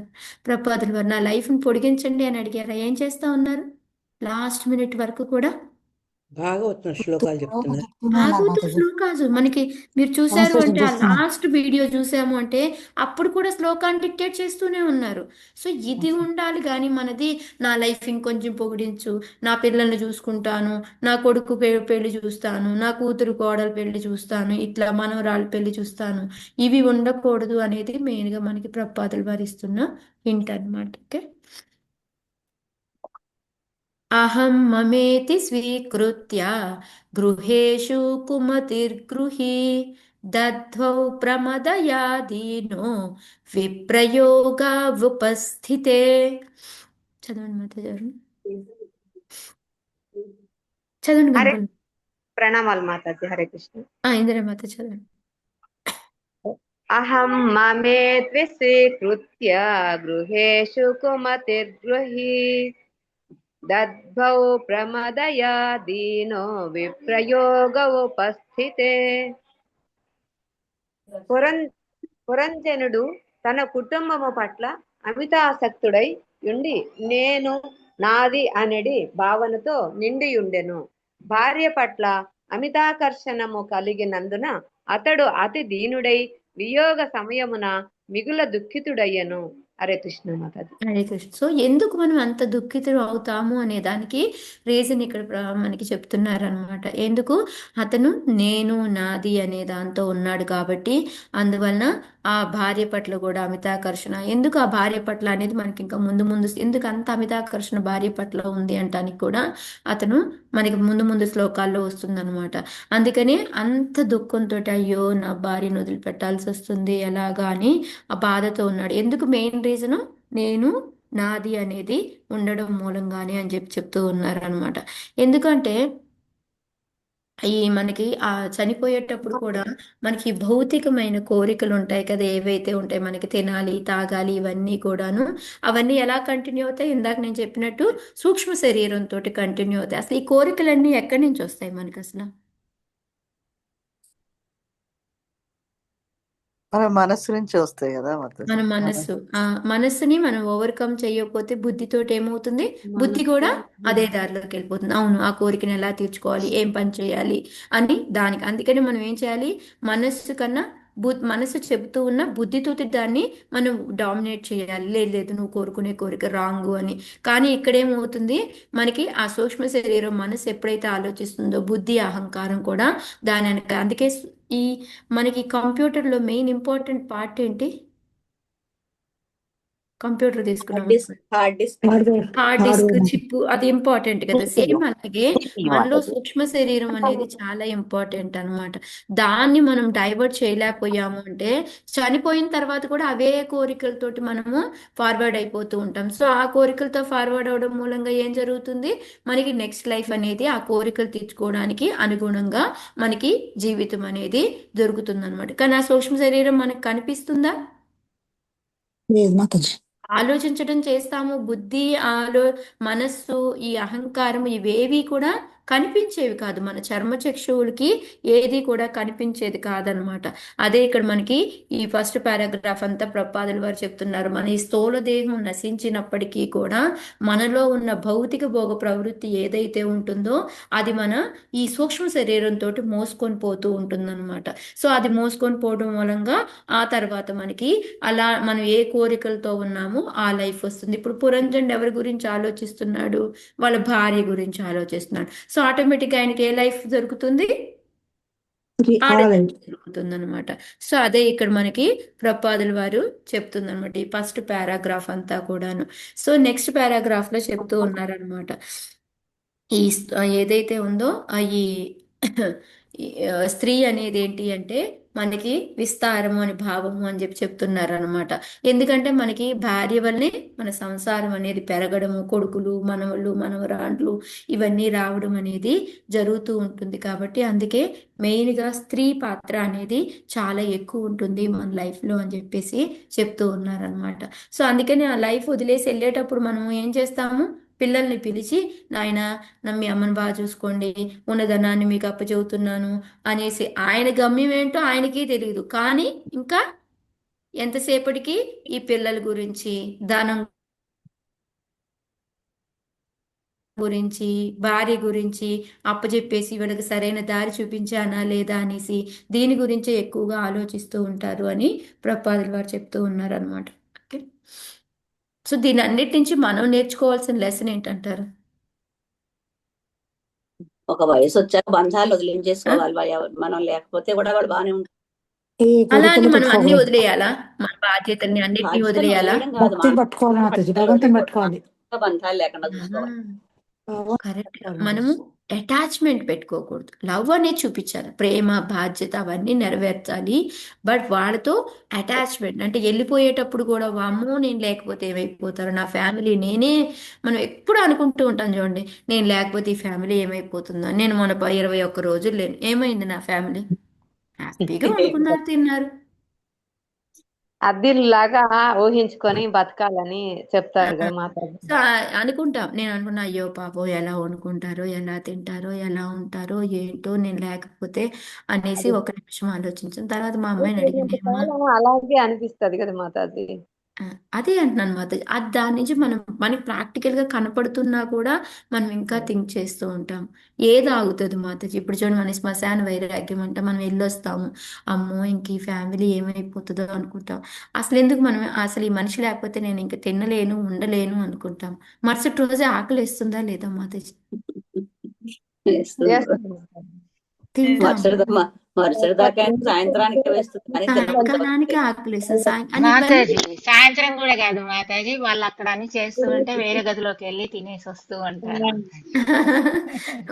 ప్రపాదులు వారు, నా లైఫ్ని పొడిగించండి అని అడిగారా, ఏం చేస్తా ఉన్నారు లాస్ట్ మినిట్ వరకు కూడా? భాగవతం శ్లోకాలు చెప్తున్నారు. భాగవతం శ్లోకాలు మనకి మీరు చూసారు అంటే ఆ చూస్తున్నాను. లాస్ట్ వీడియో చూసాము అంటే అప్పుడు కూడా శ్లోకాన్ని డిక్టేట్ చేస్తూనే ఉన్నారు. సో ఇది ఉండాలి కానీ మనది నా లైఫ్ ఇంకొంచెం పొగిడించు, నా పిల్లల్ని చూసుకుంటాను, నా కొడుకు పెళ్లి చూస్తాను, నా కూతురు కోడలు పెళ్లి చూస్తాను, ఇట్లా మనవరాళ్ళ పెళ్లి చూస్తాను, ఇవి ఉండకూడదు అనేది మెయిన్గా మనకి ప్రపాదులు వారిస్తున్న హింట్ అన్నమాట. ఓకే, అహం మమేతి స్వీకృత్య గృహేషు కుమతిర్గృహి దద్ధ్వౌ ప్రమదయాదీనో విప్రయోగా ఉపస్థితే. చదవండి మాతాజీ, చదవండి హరే గంగోలు. ప్రణామాలు మాతాజీ. హరే కృష్ణ. ఇందిరా మాత చదవండి. అహం మమే స్వీకృత్య గృహేషు కుమతిర్గృహి దద్భౌ ప్రమదయా దీనో విప్రయోగ ఉపస్థితే. పురంజనుడు తన కుటుంబము పట్ల అమితాసక్తుడై ఉండి నేను నాది అనడి భావనతో నిండియుండెను. భార్య పట్ల అమితాకర్షణము కలిగినందున అతడు అతి దీనుడై వియోగ సమయమున మిగుల దుఃఖితుడయ్యను. హరే కృష్ణ మాతాజీ. హరే కృష్ణ. సో ఎందుకు మనం అంత దుఃఖితులు అవుతాము అనే దానికి రీజన్ ఇక్కడ మనకి చెప్తున్నారనమాట. ఎందుకు? అతను నేను నాది అనే దాంతో ఉన్నాడు కాబట్టి, అందువలన ఆ భార్య పట్ల కూడా అమితాకర్షణ. ఎందుకు ఆ భార్య పట్ల అనేది మనకి ఇంకా ముందు ఎందుకు అంత అమితాకర్షణ భార్య పట్ల ఉంది అంటానికి కూడా అతను మనకి ముందు శ్లోకాల్లో వస్తుందన్నమాట. అందుకని అంత దుఃఖంతో అయ్యో నా భార్యను వదిలిపెట్టాల్సి వస్తుంది ఎలాగా అని ఆ బాధతో ఉన్నాడు. ఎందుకు? మెయిన్ రీజను నేను నాది అనేది ఉండడం మూలంగానే అని చెప్తూ ఉన్నారు అనమాట. ఎందుకంటే ఈ మనకి ఆ చనిపోయేటప్పుడు కూడా మనకి భౌతికమైన కోరికలు ఉంటాయి కదా, ఏవైతే ఉంటాయి మనకి తినాలి తాగాలి ఇవన్నీ కూడాను, అవన్నీ ఎలా కంటిన్యూ అవుతాయి? ఇందాక నేను చెప్పినట్టు సూక్ష్మ శరీరంతో కంటిన్యూ అవుతాయి. అసలు ఈ కోరికలన్నీ ఎక్కడి నుంచి వస్తాయి మనకి అసలు? మన మనస్సు నుంచి వస్తాయి కదా మాతాజీ. మన మనస్సు, ఆ మనస్సుని మనం ఓవర్కమ్ చేయకపోతే బుద్ధితోటి ఏమవుతుంది? బుద్ధి కూడా అదే దారిలోకి వెళ్ళిపోతుంది. అవును, ఆ కోరికను ఎలా తీర్చుకోవాలి, ఏం పని చేయాలి అని దానికి. అందుకని మనం ఏం చేయాలి? మనస్సు కన్నా మనస్సు చెబుతూ ఉన్న బుద్ధితోటి దాన్ని మనం డామినేట్ చేయాలి. లేదు లేదు, నువ్వు కోరుకునే కోరిక రాంగు అని. కానీ ఇక్కడేమవుతుంది? మనకి ఆ సూక్ష్మ శరీరం మనసు ఎప్పుడైతే ఆలోచిస్తుందో బుద్ధి అహంకారం కూడా దాని వెనక. అందుకే ఈ మనకి కంప్యూటర్లో మెయిన్ ఇంపార్టెంట్ పార్ట్ ఏంటి? కంప్యూటర్ తీసుకున్నాం hard disk hard disk chip, అది ఇంపార్టెంట్ కదా. సేమ్ అలాగే మనలో సూక్ష్మ శరీరం అనేది చాలా ఇంపార్టెంట్ అన్నమాట. దాన్ని మనం డైవర్ట్ చేయలేకపోయాము అంటే చనిపోయిన తర్వాత కూడా అవే కోరికలతోటి మనము ఫార్వర్డ్ అయిపోతూ ఉంటాం. సో ఆ కోరికలతో ఫార్వర్డ్ అవడం మూలంగా ఏం జరుగుతుంది? మనకి నెక్స్ట్ లైఫ్ అనేది ఆ కోరికలు తీర్చుకోవడానికి అనుగుణంగా మనకి జీవితం అనేది దొరుకుతుంది అనమాట. కానీ ఆ సూక్ష్మ శరీరం మనకు కనిపిస్తుందా? లేదు మాతాజీ. ఆలోచించడం చేస్తాము. బుద్ధి, మనస్సు, ఈ అహంకారం ఇవేవి కూడా కనిపించేవి కాదు. మన చర్మచక్షువులకి ఏది కూడా కనిపించేది కాదనమాట. అదే ఇక్కడ మనకి ఈ ఫస్ట్ పారాగ్రాఫ్ అంతా ప్రపాదుల వారు చెప్తున్నారు. మన ఈ స్థూల దేహం నశించినప్పటికీ కూడా మనలో ఉన్న భౌతిక భోగ ప్రవృత్తి ఏదైతే ఉంటుందో అది మన ఈ సూక్ష్మ శరీరంతో మోసుకొని పోతూ ఉంటుందన్నమాట. సో అది మోసుకొని పోవడం మూలంగా ఆ తర్వాత మనకి అలా మనం ఏ కోరికలతో ఉన్నామో ఆ లైఫ్ వస్తుంది. ఇప్పుడు పురంజన్ ఎవరి గురించి ఆలోచిస్తున్నాడు? వాళ్ళ భార్య గురించి ఆలోచిస్తున్నాడు. సో ఆటోమేటిక్ ఆయనకి ఏ లైఫ్ దొరుకుతుంది? దొరుకుతుంది అనమాట. సో అదే ఇక్కడ మనకి ప్రపాదుల వారు చెప్తుంది అనమాట ఈ ఫస్ట్ పారాగ్రాఫ్ అంతా కూడాను. సో నెక్స్ట్ పారాగ్రాఫ్ లో చెప్తూ ఉన్నారనమాట. ఈ ఏదైతే ఉందో ఈ స్త్రీ అనేది ఏంటి అంటే మనకి విస్తారము అని భావము అని చెప్తున్నారు అనమాట. ఎందుకంటే మనకి భార్య వల్లనే మన సంసారం అనేది పెరగడము, కొడుకులు మనవళ్ళు మనవరాండ్లు ఇవన్నీ రావడం అనేది జరుగుతూ ఉంటుంది. కాబట్టి అందుకే మెయిన్గా స్త్రీ పాత్ర అనేది చాలా ఎక్కువ ఉంటుంది మన లైఫ్లో అని చెప్పేసి చెప్తూ ఉన్నారనమాట. సో అందుకని ఆ లైఫ్ వదిలేసి వెళ్ళేటప్పుడు మనం ఏం చేస్తాము? పిల్లల్ని పిలిచి, నాయన మీ అమ్మని బాగా చూసుకోండి, ఉన్నదనాన్ని మీకు అప్పచెబుతున్నాను అనేసి, ఆయన గమ్యం ఏంటో ఆయనకి తెలియదు. కానీ ఇంకా ఎంతసేపటికి ఈ పిల్లల గురించి, ధనం గురించి, భార్య గురించి అప్పచెప్పేసి వీళ్ళకి సరైన దారి చూపించానా లేదా అనేసి దీని గురించే ఎక్కువగా ఆలోచిస్తూ ఉంటారు అని ప్రపాదుల వారు చెప్తూ ఉన్నారు అనమాట. ఓకే, సో దీని అన్నిటి నుంచి మనం నేర్చుకోవాల్సిన లెసన్ ఏంటంటారు? ఒక వయసు వచ్చాక బంధాలు వదిలించేసుకోవాలి. మనం లేకపోతే కూడా వాడు బాగానే ఉంటాడు. అలా అని మనం అన్ని వదిలేయాలా? మన బాధ్యతల్ని అన్నిటినీ వదిలేయాలా? పట్టుకోవాలి మాతాజీ, భగవంతుని పట్టుకోవాలి. బంధాలు లేకుండా చూసుకోవాలి. కరెక్ట్. మనము అటాచ్మెంట్ పెట్టుకోకూడదు. లవ్ అనేది చూపించాలి, ప్రేమ బాధ్యత అవన్నీ నెరవేర్చాలి. బట్ వాళ్ళతో అటాచ్మెంట్ అంటే వెళ్ళిపోయేటప్పుడు కూడా వామ్మో నేను లేకపోతే ఏమైపోతారు నా ఫ్యామిలీ, మనం ఎప్పుడు అనుకుంటూ ఉంటాం చూడండి, నేను లేకపోతే ఈ ఫ్యామిలీ ఏమైపోతుందో. నేను మన 21 రోజులు లేను, ఏమైంది నా ఫ్యామిలీ? హ్యాపీగా వండుకున్నారు, తిన్నారు. అద్దిల్లాగా ఊహించుకొని బతకాలని చెప్తారు కదా మాతాజీ. సో అనుకుంటాం, నేను అనుకున్నా అయ్యో పాపం ఎలా వండుకుంటారో, ఎలా తింటారో, ఎలా ఉంటారో ఏంటో నేను లేకపోతే అనేసి ఒక నిమిషం ఆలోచించిన తర్వాత మా అమ్మాయిని అడిగింది, అమ్మా అలాగే అనిపిస్తది కదా మాతాజీ. అదే అంటున్నాను మాత. అది దాని నుంచి మనకి ప్రాక్టికల్గా కనపడుతున్నా కూడా మనం ఇంకా థింక్ చేస్తూ ఉంటాం. ఏది ఆగుతుంది మాతాజీ? ఇప్పుడు చూడండి, మన శ్మశాన వైరాగ్యం అంటే మనం వెళ్ళొస్తాము, అమ్మో ఇంక ఈ ఫ్యామిలీ ఏమైపోతుందో అనుకుంటాం. అసలు ఈ మనిషి లేకపోతే నేను ఇంక తినలేను ఉండలేను అనుకుంటాం. మరుసటి రోజే ఆకలి వేస్తుందా లేదా మాతాజీ? మరుసటి మరుసటి దాకా సాయంత్రానికి వేస్తుంది కానీ తినబుద్ధి సాయంకాలానికి అవుతుంది. ఆకలిస్తుంది అని ఇవన్నీ మాతాజీ సాయంత్రం కూడా కాదు మాతాజీ, వాళ్ళు అక్కడ అన్ని చేస్తూ ఉంటే వేరే గదిలోకి వెళ్ళి తినేసి వస్తూ ఉంటారు మాతాజీ.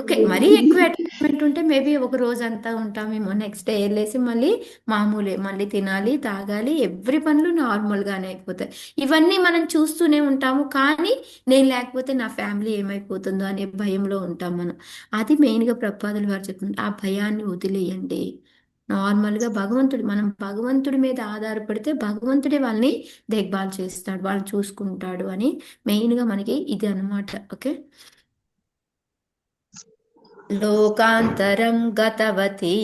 ఓకే, మరీ ఎక్కువ అటాచ్మెంట్ ఉంటే మేబీ ఒక రోజు అంతా ఉంటామేమో, నెక్స్ట్ డే వెళ్ళేసి మళ్ళీ మామూలే, మళ్ళీ తినాలి తాగాలి, ఎవ్రీ పనులు నార్మల్గానే అయిపోతాయి. ఇవన్నీ మనం చూస్తూనే ఉంటాము, కానీ నేను లేకపోతే నా ఫ్యామిలీ ఏమైపోతుందో అనే భయంలో ఉంటాం మనం. అది మెయిన్గా ప్రపాదులు వారు చెప్తుంది, ఆ భయాన్ని వదిలేయండి. నార్మల్గా మనం భగవంతుడి మీద ఆధారపడితే భగవంతుడే వాళ్ళని దేఖ్భాల్ చేస్తాడు, వాళ్ళు చూసుకుంటాడు అని మెయిన్గా మనకి ఇది అన్నమాట. ఓకే, లోకాంతరం గతవతి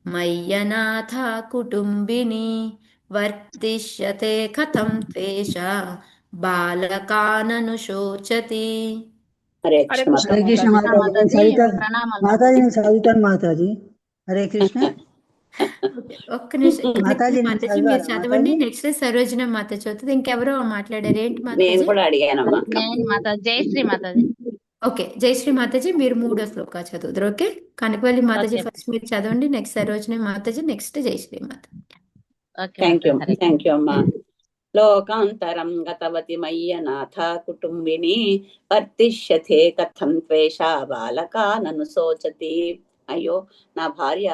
మయ్యనాథ కుటుంబిని వర్తిష్యతే కథం త్వేష బాలకానను శోచతి. హరే హరే కృష్ణ కృష్ణ హరే కృష్ణ మాతాజీ. మాతాజీ, నేను మాతాజీ చదువుతాను. ప్రణామాలు మాతాజీ మాతాజీ. నేను చదువుతాను మాతాజీ. హరే కృష్ణ. ఓకే, ఒక్క నిమిషం మాతాజీ నేను మాతాజీ మీరు చదవాలా చదవండి, మాతాజీ? నెక్స్ట్ సరోజన మాత చదువుతుంది. ఇంకెవరో మాట్లాడారు, ఏంటి నేను మాతాజీ? కూడా అడిగానమ్మా. నేను మాతాజీ జయశ్రీ మాతాజీ. ఓకే, జయశ్రీ మాతాజీ మీరు 3వ శ్లోక చదువుతారు. Okay, Kanakavalli Mataji okay first మీరు చదవండి, next Sarojini Mataji, next Jayashree Mata. Okay thank you Mataji. Hare thank you అమ్మా. లోకాంతరం గతవతి మయ్యనాథ కుటుంబిని వర్తిష్యతే కథం త్వేషా బాలకా నన్ను శోచతి. అయ్యో నా భార్య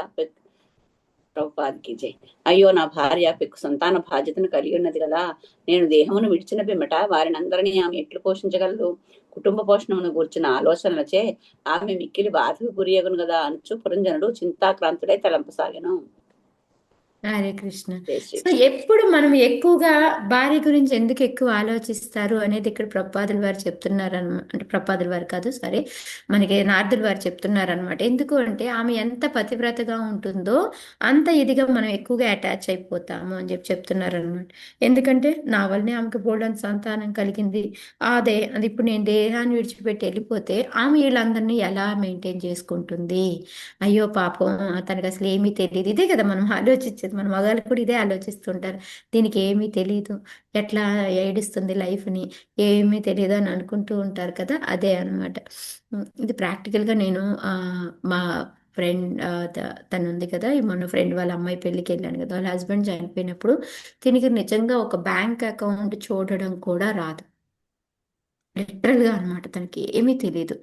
ప్రభుపాదికి జై. అయ్యో నా భార్య పెక్కు సంతాన బాధ్యతను కలిగి ఉన్నది కదా, నేను దేహమును విడిచిన పిమ్మట వారిని అందరినీ ఆమె ఎట్లు పోషించగలదు? కుటుంబ పోషణమును గూర్చిన ఆలోచనలచే ఆమె మిక్కిలి బాధకు గురియగును కదా అనుచు పురంజనుడు చింతాక్రాంతుడై తలంపసాగెను. హరే కృష్ణ. జై శ్రీ సో ఎప్పుడు మనం ఎక్కువగా భార్య గురించి ఎందుకు ఎక్కువ ఆలోచిస్తారు అనేది ఇక్కడ ప్రపాదుల వారు చెప్తున్నారు అనమాట. అంటే ప్రపాదుల వారు కాదు, సరే, మనకి నారదుల వారు చెప్తున్నారు అనమాట. ఎందుకు అంటే ఆమె ఎంత పతివ్రతగా ఉంటుందో అంత ఇదిగా మనం ఎక్కువగా అటాచ్ అయిపోతాము అని చెప్తున్నారు అనమాట. ఎందుకంటే నా వల్లనే ఆమెకు బోల్డంత సంతానం కలిగింది, అది ఇప్పుడు నేను దేహాన్ని విడిచిపెట్టి వెళ్ళిపోతే ఆమె వీళ్ళందరినీ ఎలా మెయింటైన్ చేసుకుంటుంది? అయ్యో పాపం, తనకు అసలు ఏమీ తెలియదు. ఇదే కదా మనం ఆలోచించేది, మన మగాళ్ళు కూడా ఇదే ఆలోచిస్తుంటారు. దీనికి ఏమీ తెలియదు, ఎట్లా ఏడుస్తుంది లైఫ్ని, ఏమీ తెలియదు అని అనుకుంటూ ఉంటారు కదా, అదే అనమాట. ఇది ప్రాక్టికల్గా నేను మా ఫ్రెండ్ తను ఉంది కదా, మొన్న ఫ్రెండ్ వాళ్ళ అమ్మాయి పెళ్ళికి వెళ్ళాను కదా, వాళ్ళ హస్బెండ్ చనిపోయినప్పుడు దీనికి నిజంగా ఒక బ్యాంక్ అకౌంట్ చూడడం కూడా రాదు, లిటరల్గా అనమాట. తనకి ఏమీ తెలియదు.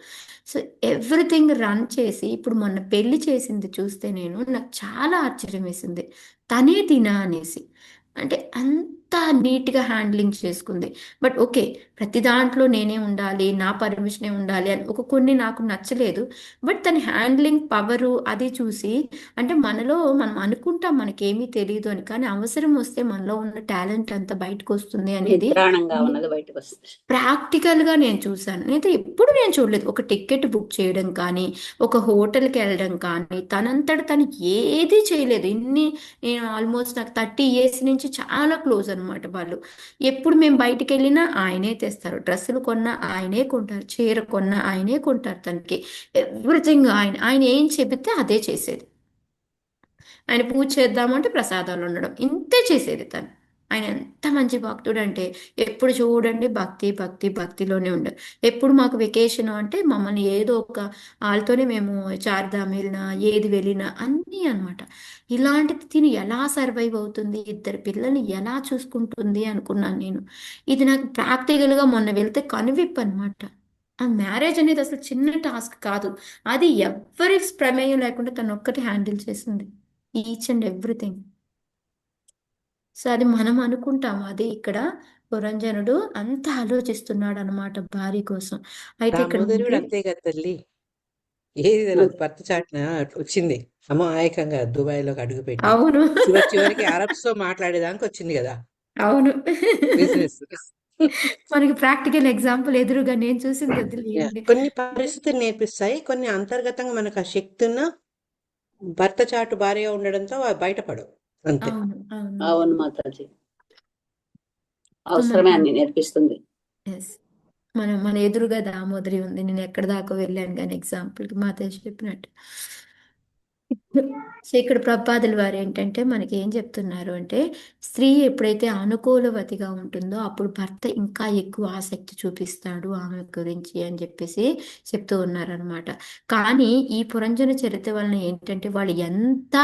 సో ఎవ్రీథింగ్ రన్ చేసి ఇప్పుడు మొన్న పెళ్లి చేసింది చూస్తే నాకు చాలా ఆశ్చర్యం వేసింది. తనే తినా అనేసి, అంటే అంత నీట్గా హ్యాండ్లింగ్ చేసుకుంది. బట్ ఓకే, ప్రతి దాంట్లో నేనే ఉండాలి, నా పర్మిషనే ఉండాలి అని కొన్ని నాకు నచ్చలేదు. బట్ తన హ్యాండ్లింగ్ పవరు అది చూసి, అంటే మనలో మనం అనుకుంటాం మనకేమీ తెలియదు అని, కానీ అవసరం వస్తే మనలో ఉన్న టాలెంట్ అంతా బయటకు వస్తుంది అనేది నిద్రాణంగా ఉన్నది బయటకు వస్తుంది. ప్రాక్టికల్గా నేను చూశాను. అయితే ఎప్పుడు నేను చూడలేదు ఒక టికెట్ బుక్ చేయడం కానీ, ఒక హోటల్కి వెళ్ళడం కానీ, తనంతట తను ఏది చేయలేదు. నేను ఆల్మోస్ట్ నాకు 30 years నుంచి చాలా క్లోజ్ అనమాట వాళ్ళు. ఎప్పుడు మేము బయటికి వెళ్ళినా ఆయనే తెస్తారు, డ్రెస్సులు కొన్నా ఆయనే కొంటారు, చీర కొన్నా ఆయనే కొంటారు. తనకి ఎవ్రీథింగ్ ఆయన ఏం చెబితే అదే చేసేది. ఆయన పూజ చేద్దామంటే ప్రసాదాలు ఉండడం, ఇంతే చేసేది తను. ఆయన ఎంత మంచి భక్తుడు అంటే ఎప్పుడు చూడండి భక్తి భక్తి భక్తిలోనే ఉండదు. ఎప్పుడు మాకు వెకేషన్ అంటే మమ్మల్ని ఏదో ఒక వాళ్ళతోనే మేము చార్ధామ్ వెళ్ళినా ఏది వెళ్ళినా అన్నీ అనమాట. ఇలాంటిది తిని ఎలా సర్వైవ్ అవుతుంది, 2 పిల్లల్ని ఎలా చూసుకుంటుంది అనుకున్నాను నేను. ఇది నాకు ప్రాక్టికల్గా మొన్న వెళ్తే కనువిప్పు అనమాట. ఆ మ్యారేజ్ అనేది అసలు చిన్న టాస్క్ కాదు, అది ఎవరి ప్రమేయం లేకుండా తను ఒక్కటి హ్యాండిల్ చేసింది, ఈచ్ అండ్ ఎవ్రీథింగ్. సో అది మనం అనుకుంటాం, అది ఇక్కడ పురంజనుడు అంత ఆలోచిస్తున్నాడు అనమాట భార్య కోసం. అయితే ఇక్కడ దామోదరుడు మనకి అంతే కదా తల్లి, ఏది తెలియదు భర్త చాటున వచ్చింది అమాయకంగా దుబాయ్లోకి అడుగుపెట్టి అవును చివరికి అరబ్స్ తో మాట్లాడేదానికి వచ్చింది కదా అవును బిజినెస్. మనకి ప్రాక్టికల్ ఎగ్జాంపుల్ ఎదురుగా నేను చూసింది వదిలేయండి. కొన్ని పరిస్థితులు నేర్పిస్తాయి, కొన్ని అంతర్గతంగా మనకు ఆ శక్తి ఉన్న భర్త చాటు భార్యగా ఉండడంతో అవి బయటపడవు అంతే. అవును అవును అవును మాతాజీ, అవసరమే అన్ని నేర్పిస్తుంది. ఎస్, మన ఎదురుగా దామోదరి ఉంది, నేను ఎక్కడ దాకా వెళ్ళాను కానీ ఎగ్జాంపుల్కి మాతాజీ చెప్పినట్టు. సో ఇక్కడ ప్రపాదుల వారు ఏంటంటే మనకి ఏం చెప్తున్నారు అంటే స్త్రీ ఎప్పుడైతే అనుకూలవతిగా ఉంటుందో అప్పుడు భర్త ఇంకా ఎక్కువ ఆసక్తి చూపిస్తాడు ఆమె గురించి అని చెప్పేసి చెప్తూ ఉన్నారనమాట. కానీ ఈ పురంజన చరిత్ర వలన ఏంటంటే వాళ్ళు ఎంత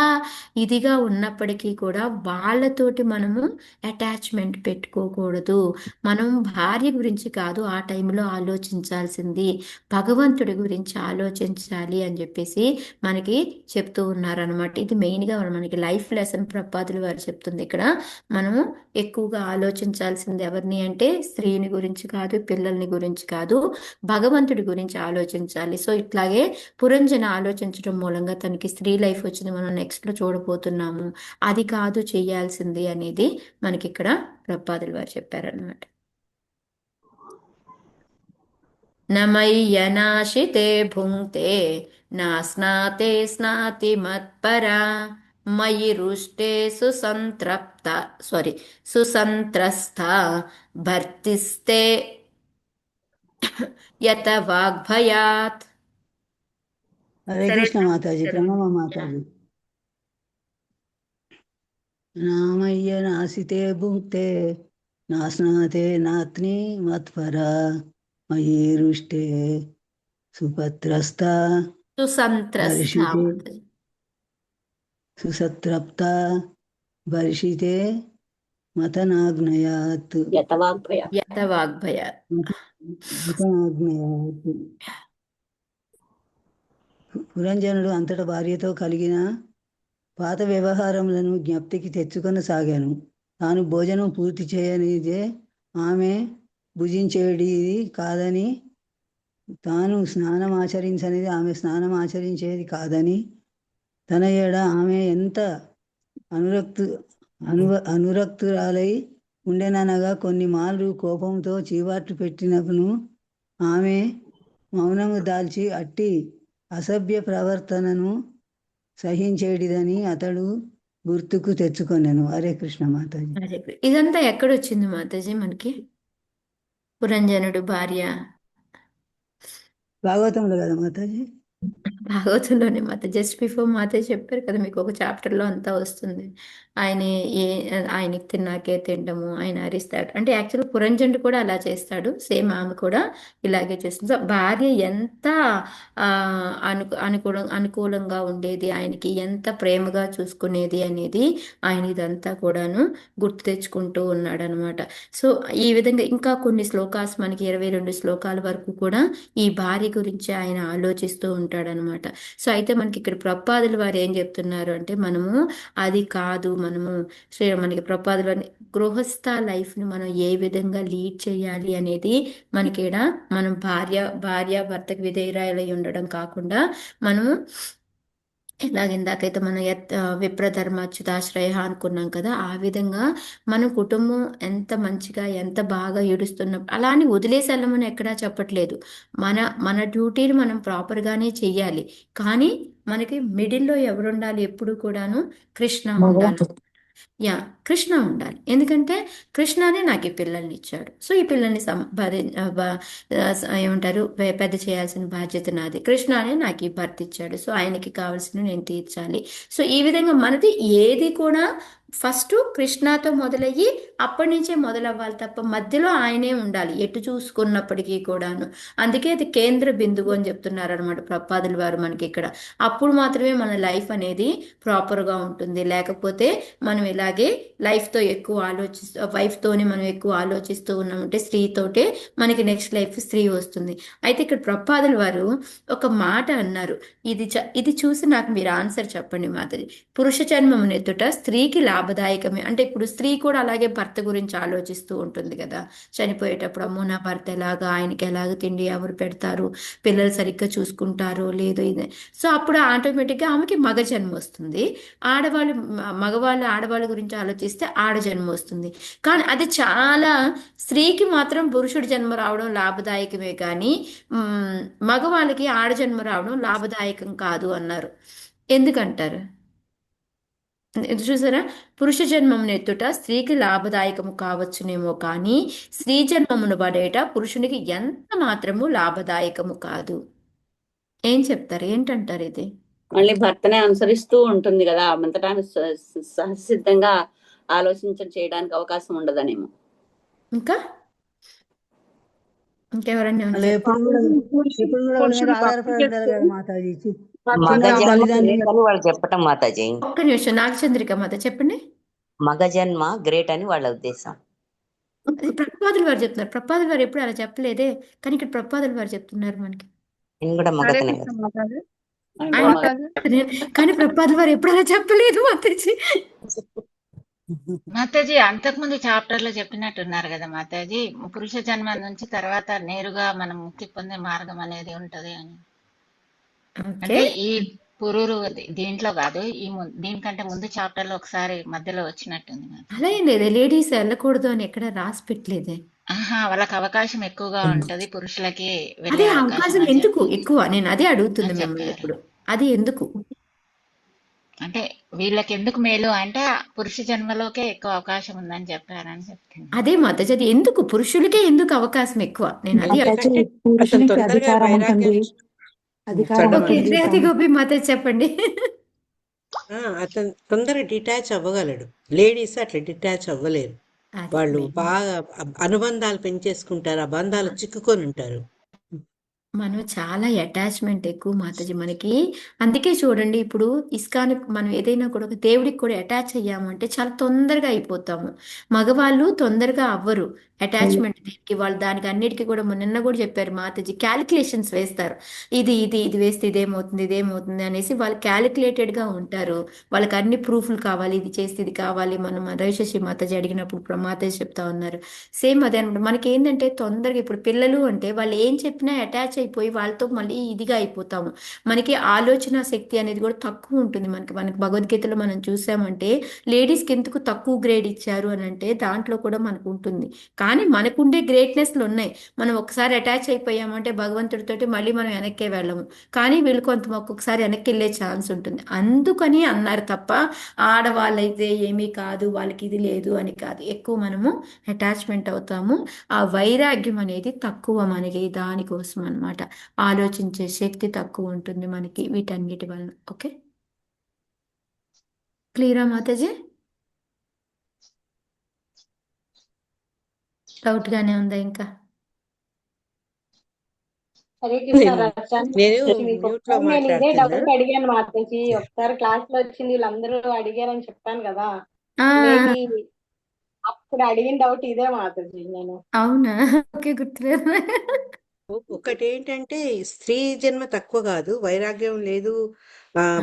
ఇదిగా ఉన్నప్పటికీ కూడా వాళ్ళతోటి మనము అటాచ్మెంట్ పెట్టుకోకూడదు. మనం భార్య గురించి కాదు ఆ టైంలో ఆలోచించాల్సింది, భగవంతుడి గురించి ఆలోచించాలి అని చెప్పేసి మనకి చెప్తూ ఉన్నారనమాట. ఇది మెయిన్గా మనకి లైఫ్ లెసన్ ప్రపాదులు వారు చెప్తుంది ఇక్కడ. మనము ఎక్కువగా ఆలోచించాల్సింది ఎవరిని అంటే స్త్రీని గురించి కాదు, పిల్లల్ని గురించి కాదు, భగవంతుడి గురించి ఆలోచించాలి. సో ఇట్లాగే పురంజన ఆలోచించడం మూలంగా తనకి స్త్రీ లైఫ్ వచ్చింది, మనం నెక్స్ట్లో చూడబోతున్నాము. అది కాదు చేయాల్సింది అనేది మనకి ఇక్కడ ప్రపాదులు వారు చెప్పారనమాట. నమయ్యనాశితే భుంక్తే నాస్నాతే స్నాతి మత్పరా మయి రుష్టే సుసంత్రస్త భర్తిస్తే యత వాగ్భయాత్. హరే కృష్ణ మాతాజీ, ప్రణామ మాతాజీ. నామయ్య నాసితే భుక్తే నాస్నాతే నాత్ని మత్పరా మయీ రుష్టే సుపత్రస్త సుసంత్రస్త సుసత్రప్త బర్షితే మతనాగ్నయాత్ యతవాగ్భయాత్. మతనాగ్నయాత్. పురంజనుడు అంతటా భార్యతో కలిగిన పాత వ్యవహారములను జ్ఞప్తికి తెచ్చుకొనసాగాను. తాను భోజనం పూర్తి చేయనిదే ఆమె భుజించేది కాదని, తాను స్నానం ఆచరించనిది ఆమె స్నానం ఆచరించేది కాదని, తన ఏడ ఆమె ఎంత అనురక్తురాలై ఉండెననగా కొన్ని మార్లు కోపంతో చీవాట్లు పెట్టినప్పుడు ఆమె మౌనము దాల్చి అట్టి అసభ్య ప్రవర్తనను సహించేటిదని అతడు గుర్తుకు తెచ్చుకొనెను. హరే కృష్ణ మాతాజీ. ఇదంతా ఎక్కడొచ్చింది మాతాజీ మనకి? పురంజనుడు భార్య భాగవతంలో కదా మాతాజీ? భాగవతంలోనే మాత జస్ట్ బిఫోర్ మాత చెప్పారు కదా మీకు, ఒక చాప్టర్లో అంతా వస్తుంది. ఆయన ఆయనకి తిన్నాకే తినడము, ఆయన అరిస్తాడు అంటే యాక్చువల్ పురంజనుడు కూడా అలా చేస్తాడు, సేమ్ ఆమె కూడా ఇలాగే చేస్తుంది. సో భార్య ఎంత అనుకూలంగా ఉండేది, ఆయనకి ఎంత ప్రేమగా చూసుకునేది అనేది ఆయన ఇదంతా కూడాను గుర్తు తెచ్చుకుంటూ ఉన్నాడు అనమాట. సో ఈ విధంగా ఇంకా కొన్ని శ్లోకాస్ మనకి 22 శ్లోకాల వరకు కూడా ఈ భార్య గురించి ఆయన ఆలోచిస్తూ ఉంటాడనమాట. సో అయితే మనకి ఇక్కడ ప్రపాదుల వారు ఏం చెప్తున్నారు అంటే మనము అది కాదు, మనము మనకి ప్రపాదుల గృహస్థ లైఫ్ని మనం ఏ విధంగా లీడ్ చేయాలి అనేది మనకి ఈడ మనం భార్య భర్తకు విధేయురాలై ఉండడం కాకుండా మనము ఎలాగిందాకైతే మనం విప్రధర్మచ్యుతాశ్రయ అనుకున్నాం కదా, ఆ విధంగా మన కుటుంబం ఎంత మంచిగా ఎంత బాగా ఏడుస్తున్నప్పుడు అలా అని వదిలేసి వెళ్ళమని ఎక్కడా చెప్పట్లేదు. మన డ్యూటీని మనం ప్రాపర్గానే చెయ్యాలి. కానీ మనకి మిడిల్లో ఎవరుండాలి ఎప్పుడు కూడాను? కృష్ణ ఉండాలి. కృష్ణ ఉండాలి. ఎందుకంటే కృష్ణనే నాకు ఈ పిల్లల్ని ఇచ్చాడు. సో ఈ పిల్లల్ని ఏమంటారు పెద్ద చేయాల్సిన బాధ్యత నాది. కృష్ణనే నాకు ఈ భర్త ఇచ్చాడు. సో ఆయనకి కావాల్సిన నేను తీర్చాలి. సో ఈ విధంగా మనది ఏది కూడా ఫస్ట్ కృష్ణతో మొదలయ్యి అప్పటి నుంచే మొదలవ్వాలి తప్ప మధ్యలో ఆయనే ఉండాలి ఎటు చూసుకున్నప్పటికీ కూడాను. అందుకే అది కేంద్ర బిందువు అని చెప్తున్నారు అనమాట ప్రపాదుల వారు మనకి ఇక్కడ. అప్పుడు మాత్రమే మన లైఫ్ అనేది ప్రాపర్గా ఉంటుంది. లేకపోతే మనం ఇలాగే లైఫ్తో ఎక్కువ వైఫ్తోనే మనం ఎక్కువ ఆలోచిస్తూ ఉన్నామంటే స్త్రీతోటే మనకి నెక్స్ట్ లైఫ్ స్త్రీ వస్తుంది. అయితే ఇక్కడ ప్రపాదుల వారు ఒక మాట అన్నారు, ఇది చూసి నాకు మీరు ఆన్సర్ చెప్పండి మాతది. పురుష జన్మమునెత్తుట స్త్రీకి లాభదాయకమే. అంటే ఇప్పుడు స్త్రీ కూడా అలాగే భర్త గురించి ఆలోచిస్తూ ఉంటుంది కదా, చనిపోయేటప్పుడు అమ్మో నా భర్త ఎలాగా, ఆయనకి ఎలాగ తిండి ఎవరు పెడతారు, పిల్లలు సరిగ్గా చూసుకుంటారో లేదో ఇది. సో అప్పుడు ఆటోమేటిక్గా ఆమెకి మగ జన్మ వస్తుంది. ఆడవాళ్ళ గురించి ఆలోచిస్తే ఆడ జన్మ వస్తుంది. కానీ అది చాలా స్త్రీకి మాత్రం పురుషుడి జన్మ రావడం లాభదాయకమే కానీ మగవాళ్ళకి ఆడ జన్మ రావడం లాభదాయకం కాదు అన్నారు. ఎందుకంటారు? ఇది చూసారా, పురుష జన్మమును ఎత్తుట స్త్రీకి లాభదాయకము కావచ్చునేమో కానీ స్త్రీ జన్మమును పడేట పురుషునికి ఎంత మాత్రము లాభదాయకము కాదు. ఏం చెప్తారు? ఏంటంటారు ఇది? మళ్ళీ భర్తనే అనుసరిస్తూ ఉంటుంది కదా, అంతటా సహసిద్ధంగా చేయడానికి అవకాశం ఉండదనేమో. ఇంకా ఇంకెవరన్నా అలా ఎప్పుడు కూడా వాళ్ళ మీద ఆధారపడి ఉండాలి కదా మాతాజీ. మగ చిన్న జన్మ బలిదానం గ్రేట్ అని వాళ్ళు చెప్పటం మాతాజీ. ఒక్క నిమిషం నాగచంద్రిక మాత చెప్పండి. మగ జన్మ గ్రేట్ అని వాళ్ళ ఉద్దేశం. అది ప్రపాదులు వారు చెప్తున్నారు. ప్రపాదులు వారు ఎప్పుడు అలా చెప్పలేదే, కానీ ఇక్కడ ప్రపాదులు వారు చెప్తున్నారు మనకి. నేను కూడా మగతనే కదా. కానీ ప్రపాదులు వారు ఎప్పుడు అలా చెప్పలేదు మాతాజీ. మాతాజీ అంతకుముందు చాప్టర్ లో చెప్పినట్టున్నారు కదా మాతాజీ, పురుష జన్మ నుంచి తర్వాత నేరుగా మనం ముక్తి పొందే మార్గం అనేది ఉంటది అని. అంటే ఈ పురూరు దీంట్లో కాదు, దీనికంటే ముందు చాప్టర్ లో ఒకసారి మధ్యలో వచ్చినట్టుంది మాతాజీ. అలా ఏం లేదు, లేడీస్ వెళ్ళకూడదు అని ఎక్కడ రాసి పెట్టలేదే. వాళ్ళకి అవకాశం ఎక్కువగా ఉంటది, పురుషులకి అదే వెళ్ళే అవకాశం అవకాశం ఎందుకు ఎక్కువ, నేను అదే అడుగుతుంది అని మిమ్మల్ని చెప్పారు. ఇప్పుడు. అది ఎందుకు అంటే వీళ్ళకి ఎందుకు మేలు అంటే పురుష జన్మలోకే ఎక్కువ అవకాశం ఉందని చెప్పారని చెప్తున్నా. అదే మాతాజీ, అది ఎందుకు పురుషులకే ఎందుకు అవకాశం ఎక్కువ, నేను అది మాతాజీ అతను పురుషునికి తొందరగా అధికారం వైరాగ్యం ఉంటుంది, అధికారం చదవ ఓకే. ఉంటుంది. రేవతి గోపి మాతాజీ చెప్పండి. అతను తొందరగా డిటాచ్ అవ్వగలడు. లేడీస్ అట్లా డిటాచ్ అవ్వలేరు. అది వాళ్ళు మెయిన్. బాగా అనుబంధాలు పెంచేసుకుంటారు, ఆ బంధాలు చిక్కుకొని ఉంటారు. మనం చాలా అటాచ్మెంట్ ఎక్కువ మాతాజీ మనకి. అందుకే చూడండి, ఇప్పుడు ఇస్కాన్ మనం ఏదైనా కూడా ఒక దేవుడికి కూడా అటాచ్ అయ్యాము అంటే చాలా తొందరగా అయిపోతాము. మగవాళ్ళు తొందరగా అవ్వరు అటాచ్మెంట్ దీనికి, వాళ్ళు దానికి అన్నిటికీ కూడా నిన్న కూడా చెప్పారు మాతాజీ, క్యాలిక్యులేషన్స్ వేస్తారు. ఇది వేస్తే ఇదేమవుతుంది అనేసి వాళ్ళు క్యాలిక్యులేటెడ్గా ఉంటారు. వాళ్ళకి అన్ని ప్రూఫ్లు కావాలి, ఇది చేస్తే ఇది కావాలి. మనం రవిశశి మాతాజీ అడిగినప్పుడు మాతాజీ చెప్తా ఉన్నారు సేమ్ అదే అనమాట. మనకి ఏంటంటే తొందరగా ఇప్పుడు పిల్లలు అంటే వాళ్ళు ఏం చెప్పినా అటాచ్ అయిపోయి వాళ్ళతో మళ్ళీ ఇదిగా అయిపోతాము. మనకి ఆలోచన శక్తి అనేది కూడా తక్కువ ఉంటుంది. మనకి భగవద్గీతలో మనం చూసామంటే లేడీస్కి ఎందుకు తక్కువ గ్రేడ్ ఇచ్చారు అని అంటే దాంట్లో కూడా మనకు ఉంటుంది. కానీ మనకుండే గ్రేట్నెస్లు ఉన్నాయి. మనం ఒకసారి అటాచ్ అయిపోయామంటే భగవంతుడితోటి మళ్ళీ మనం వెనక్కే వెళ్ళము. కానీ వీళ్ళు ఒక్కొక్కసారి వెనక్కి వెళ్ళే ఛాన్స్ ఉంటుంది. అందుకని అన్నారు తప్ప ఆడవాళ్ళైతే ఏమీ కాదు, వాళ్ళకి ఇది లేదు అని కాదు. ఎక్కువ మనము అటాచ్మెంట్ అవుతాము. ఆ వైరాగ్యం అనేది తక్కువ మనకి, దానికోసం అన్నమాట. ఆలోచించే శక్తి తక్కువ ఉంటుంది మనకి వీటన్నిటి వలన. ఓకే, క్లియరా మాతాజీ? డౌట్ గానే ఉందా ఇంకా? హరే కృష్ణ నేను రచన నేను మీకు మ్యూట్ లో ఒకసారి నేను ఇదే మాట్లాడుతున్నా. డౌట్ అడిగాను మాతాజీ. ఒకసారి క్లాస్ లో వచ్చింది వీళ్ళందరూ అడిగారని చెప్పాను కదా, ఆ, మేబీ అప్పుడు అడిగిన డౌట్ ఇదే మాతాజీ. నేను అవునా? ఓకే, గుర్తులేదు. ఒకటి ఏంటంటే స్త్రీ జన్మ తక్కువ కాదు, వైరాగ్యం లేదు,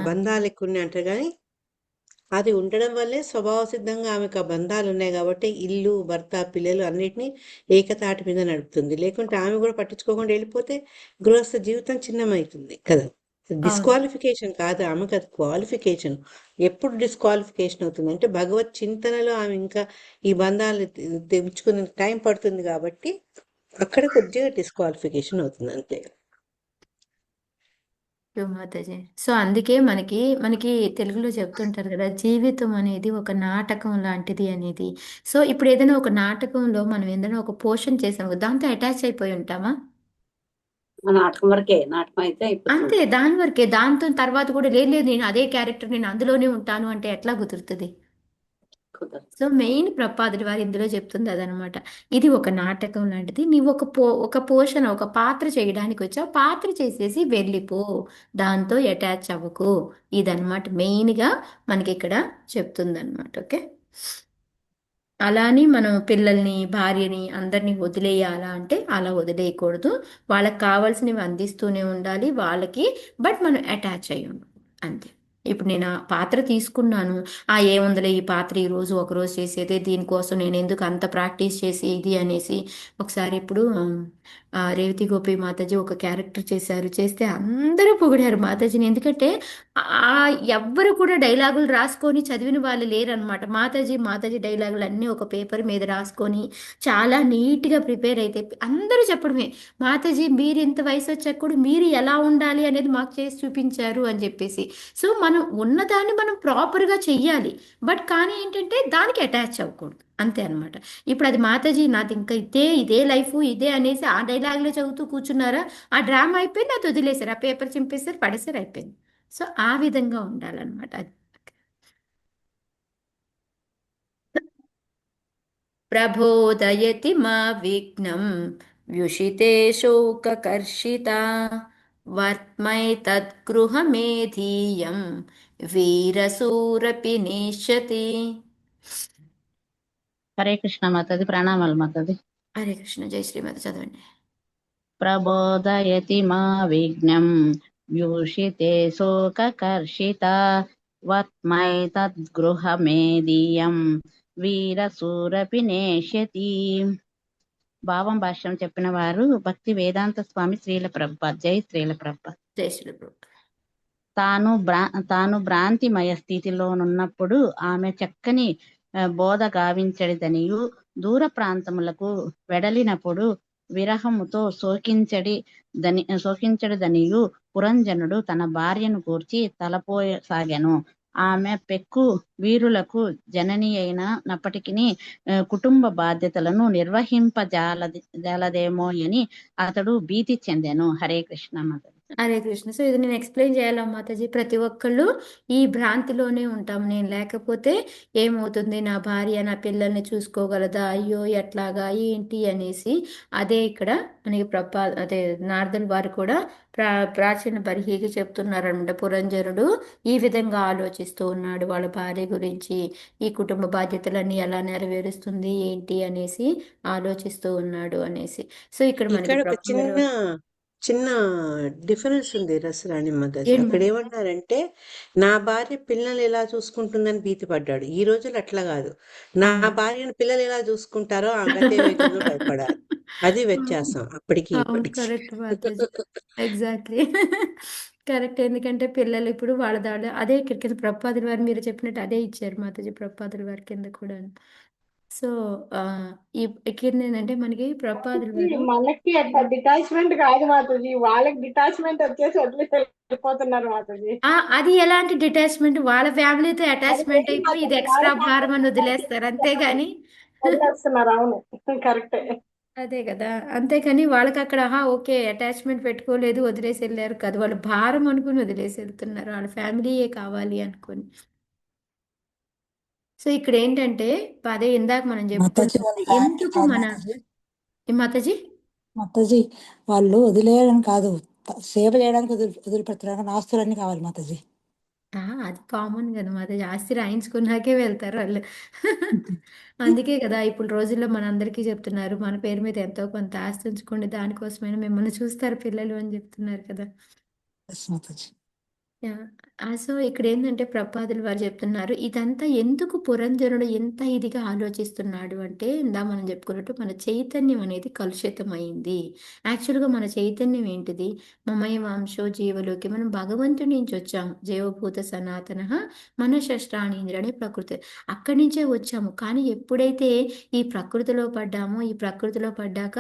బంధాలు ఎక్కువ ఉన్నాయి అంటారు. కానీ అది ఉండడం వల్లే స్వభావ సిద్ధంగా ఆమెకు ఆ బంధాలు ఉన్నాయి కాబట్టి ఇల్లు, భర్త, పిల్లలు అన్నిటినీ ఏకతాటి మీద నడుపుతుంది. లేకుంటే ఆమె కూడా పట్టించుకోకుండా వెళ్ళిపోతే గృహస్థ జీవితం చిన్నమవుతుంది కదా. అవును, డిస్క్వాలిఫికేషన్ కాదు, ఆమెకు అది క్వాలిఫికేషన్. ఎప్పుడు డిస్క్వాలిఫికేషన్ అవుతుంది అంటే భగవత్ చింతనలో ఆమె ఇంకా ఈ బంధాలు తెచ్చుకునే టైం పడుతుంది కాబట్టి అక్కడ కొద్దిగా డిస్క్వాలిఫికేషన్ అవుతుంది అంతే. మాతాజీ. సో అందుకే మనకి మనకి తెలుగులో చెప్తుంటారు కదా, జీవితం అనేది ఒక నాటకం లాంటిది అనేది. సో ఇప్పుడు ఏదైనా ఒక నాటకంలో మనం ఏదైనా ఒక పోర్షన్ చేసాము, దాంతో అటాచ్ అయిపోయి ఉంటామా? ఆ నాటకం వరకే, నాటకం అయితే అయిపోతుంది. అంతే, దాని వరకే. దాంతో తర్వాత కూడా లేదు లేదు నేను అదే క్యారెక్టర్, నేను అందులోనే ఉంటాను అంటే ఎట్లా కుదురుతుంది? కుదరదు. సో మెయిన్ ప్రపాదుడి వారు ఇందులో చెప్తుంది అదనమాట. ఇది ఒక నాటకం లాంటిది. నీవు ఒక పోషణ, ఒక పాత్ర చేయడానికి వచ్చావు, పాత్ర చేసేసి వెళ్ళిపో, దాంతో అటాచ్ అవ్వకు. ఇదన్నమాట మెయిన్గా మనకి ఇక్కడ చెప్తుంది అనమాట. ఓకే, అలాని మనం పిల్లల్ని, భార్యని అందరినీ వదిలేయాలా అంటే అలా వదిలేయకూడదు. వాళ్ళకి కావాల్సినవి అందిస్తూనే ఉండాలి వాళ్ళకి, బట్ మనం అటాచ్ అయ్యి ఉండాలి అంతే. ఇప్పుడు నేను ఆ పాత్ర తీసుకున్నాను, ఏముందిలే ఈ పాత్ర ఈరోజు ఒకరోజు చేసేదే, దీనికోసం నేను ఎందుకు అంత ప్రాక్టీస్ చేసి ఇది అనేసి. ఒకసారి ఇప్పుడు రేవతి గోపి మాతాజీ ఒక క్యారెక్టర్ చేస్తే అందరూ పొగిడారు మాతాజీని. ఎందుకంటే ఎవ్వరు కూడా డైలాగులు రాసుకొని చదివిన వాళ్ళు లేరనమాట. మాతాజీ డైలాగులు అన్నీ ఒక పేపర్ మీద రాసుకొని చాలా నీట్గా ప్రిపేర్ అయితే అందరూ చెప్పడమే, మాతాజీ మీరు ఇంత వయసు వచ్చాక కూడా మీరు ఎలా ఉండాలి అనేది మాకు చేసి చూపించారు అని చెప్పేసి. సో మనం ఉన్నదాన్ని మనం ప్రాపర్గా చెయ్యాలి, బట్ కానీ ఏంటంటే దానికి అటాచ్ అవ్వకూడదు అంతే అనమాట. ఇప్పుడు అది మాతాజీ నాది ఇంకా ఇదే లైఫ్ ఇదే అనేసి ఆ డైలాగ్లో చదువుతూ కూర్చున్నారా, ఆ డ్రామా అయిపోయింది, అది వదిలేశారు, ఆ పేపర్ చింపేశారు, పడేశారు, అయిపోయింది. సో ఆ విధంగా ఉండాలన్నమాట. ప్రబోధయతి మా విఘ్నం వ్యుషితే శోకకర్షితా వర్త్మైతద్గృహమేధీయం వీరసూరపి నేష్యతి. హరే కృష్ణ మాతది. ప్రణామాలు మాతది. హరే కృష్ణ. జై శ్రీమతి చదవండి. ప్రబోధయతి మా విఘ్నం వ్యూషితే శోకకర్షిత వర్త్మైతద్గృహమేదీయం వీరసూరపి నేష్యతి. భావం భాష్యం చెప్పిన వారు భక్తి వేదాంత స్వామి శ్రీల ప్రభుపాద్. జై శ్రీల ప్రభుపాద్. జై శ్రీ ప్రభుపాద్. తాను భ్రాంతిమయ స్థితిలోనున్నప్పుడు ఆమె చక్కని బోధ గావించడిదనియు, దూర ప్రాంతములకు వెడలినప్పుడు విరహముతో శోకించడిదనియు పురంజనుడు తన భార్యను గూర్చి తలపోసాగాను. ఆమె పెక్కు వీరులకు జనని అయినప్పటికీ కుటుంబ బాధ్యతలను నిర్వహింపజాలదేమోయని అతడు భీతి చెందాను. హరే కృష్ణ మాతది. హరే కృష్ణ. సో ఇది నేను ఎక్స్ప్లెయిన్ చేయాలా మాతాజీ? ప్రతి ఒక్కళ్ళు ఈ భ్రాంతిలోనే ఉంటాం. నేను లేకపోతే ఏమవుతుంది, నా భార్య నా పిల్లల్ని చూసుకోగలదా, అయ్యో ఎట్లాగా ఏంటి అనేసి. అదే ఇక్కడ మనకి అదే నారదుల వారు కూడా ప్రాచీన బర్హీకి చెప్తున్నారనమాట. పురంజనుడు ఈ విధంగా ఆలోచిస్తూ ఉన్నాడు వాళ్ళ భార్య గురించి, ఈ కుటుంబ బాధ్యతలన్నీ ఎలా నెరవేరుస్తుంది ఏంటి అనేసి ఆలోచిస్తూ ఉన్నాడు అనేసి. సో ఇక్కడ మనకి ఇక్కడ ఒక చిన్న డిఫరెన్స్ ఉంది రసరాణి మాతాజీ. ఏంటి అక్కడ ఏమన్నారంటే నా భార్య పిల్లలు ఎలా చూసుకుంటుందని భీతి పడ్డాడు. ఈ రోజులు అట్లా కాదు. నా భార్యను పిల్లలు ఎలా చూసుకుంటారో ఆ గతి ఏమైతుందో భయపడాలి. అది వ్యత్యాసం అప్పటికి ఇప్పటికి. కరెక్ట్ మాతాజీ. Exactly correct. ఎందుకంటే పిల్లలు ఇప్పుడు వాళ్ళ దాడి అదే ఇక్కడ కింద ప్రభుపాదుల వారు మీరు చెప్పినట్టు అదే ఇచ్చారు మాతాజీ ప్రభుపాదుల వారి కింద కూడా. సో ఈ కింద ఏంటంటే మనకి ప్రభుపాదుల వారు మనకి అట్లా డిటాచ్మెంట్ కాదు మాతాజీ, వాళ్ళకి డిటాచ్మెంట్ వచ్చేసి వదిలేసి వెళ్ళిపోతున్నారు మాతాజీ. అది ఎలాంటి డిటాచ్మెంట్? వాళ్ళ ఫ్యామిలీతో అటాచ్మెంట్ అయిపోయి ఇది ఎక్స్ట్రా భారం అని వదిలేస్తారు, అంతేగాని వదిలేస్తున్నారు. అవును, కరెక్టే. అదే కదా. అంతేకాని వాళ్ళకి అక్కడ ఓకే అటాచ్మెంట్ పెట్టుకోలేదు వదిలేసి వెళ్ళారు కాదు, వాళ్ళు భారం అనుకుని వదిలేసి వెళ్తున్నారు, వాళ్ళ ఫ్యామిలీయే కావాలి అనుకుని. సో ఇక్కడ ఏంటంటే అదే ఇందాక మనం మాతాజీ చెప్పుకున్నాం వాళ్ళు ఎందుకు కాదు మన మాతాజీ. మాతాజీ మాతాజీ వాళ్ళు వదిలేయడం కాదు, సేవ చేయడానికి వదిలిపెడతారు. ఆస్తులన్నీ కావాలి మాతాజీ. అది కామన్ కదా మాతాజీ, ఆస్తి రాయించుకున్నాకే వెళ్తారు వాళ్ళు. అందుకే కదా ఇప్పుడు రోజుల్లో మనందరికీ చెప్తున్నారు, మన పేరు మీద ఎంతో కొంత ఆస్తి ఉంచుకోండి, దానికోసమైనా మిమ్మల్ని చూస్తారు పిల్లలు అని చెప్తున్నారు కదా. ఎస్ మాతాజీ. సో ఇక్కడ ఏంటంటే ప్రభుపాదులు వారు చెప్తున్నారు ఇదంతా ఎందుకు పురంజనుడు ఎంత ఇదిగా ఆలోచిస్తున్నాడు అంటే, ఇందా మనం చెప్పుకున్నట్టు మన చైతన్యం అనేది కలుషితమైంది. యాక్చువల్గా మన చైతన్యం ఏంటిది? మమయ వాంశో జీవలోకి, మనం భగవంతుడి నుంచి వచ్చాము. జీవభూత సనాతన మన శస్త్రాణీంద్ర అనే ప్రకృతి, అక్కడి నుంచే వచ్చాము. కానీ ఎప్పుడైతే ఈ ప్రకృతిలో పడ్డామో, ఈ ప్రకృతిలో పడ్డాక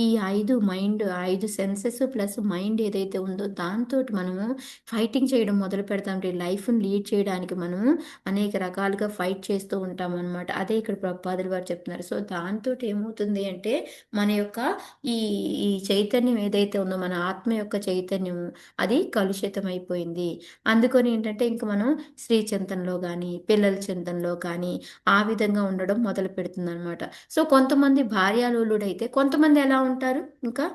ఈ 5 సెన్సెస్ ప్లస్ మైండ్ ఏదైతే ఉందో దాంతో మనము ఫైటింగ్ చేయడం మొదలు పెడతాం. లైఫ్ని లీడ్ చేయడానికి మనము అనేక రకాలుగా ఫైట్ చేస్తూ ఉంటాం అనమాట. అదే ఇక్కడ ప్రభుపాదులు వారు చెప్తున్నారు. సో దాంతో ఏమవుతుంది అంటే మన యొక్క ఈ ఈ చైతన్యం ఏదైతే ఉందో, మన ఆత్మ యొక్క చైతన్యం అది కలుషితం అయిపోయింది. అందుకని ఏంటంటే ఇంక మనం స్త్రీ చింతనలో కానీ పిల్లల చింతనలో కానీ ఆ విధంగా ఉండడం మొదలు పెడుతుంది అనమాట. సో కొంతమంది భార్యాలోలుడైతే కొంతమంది ఎలా ఉంటారు, ఇంకా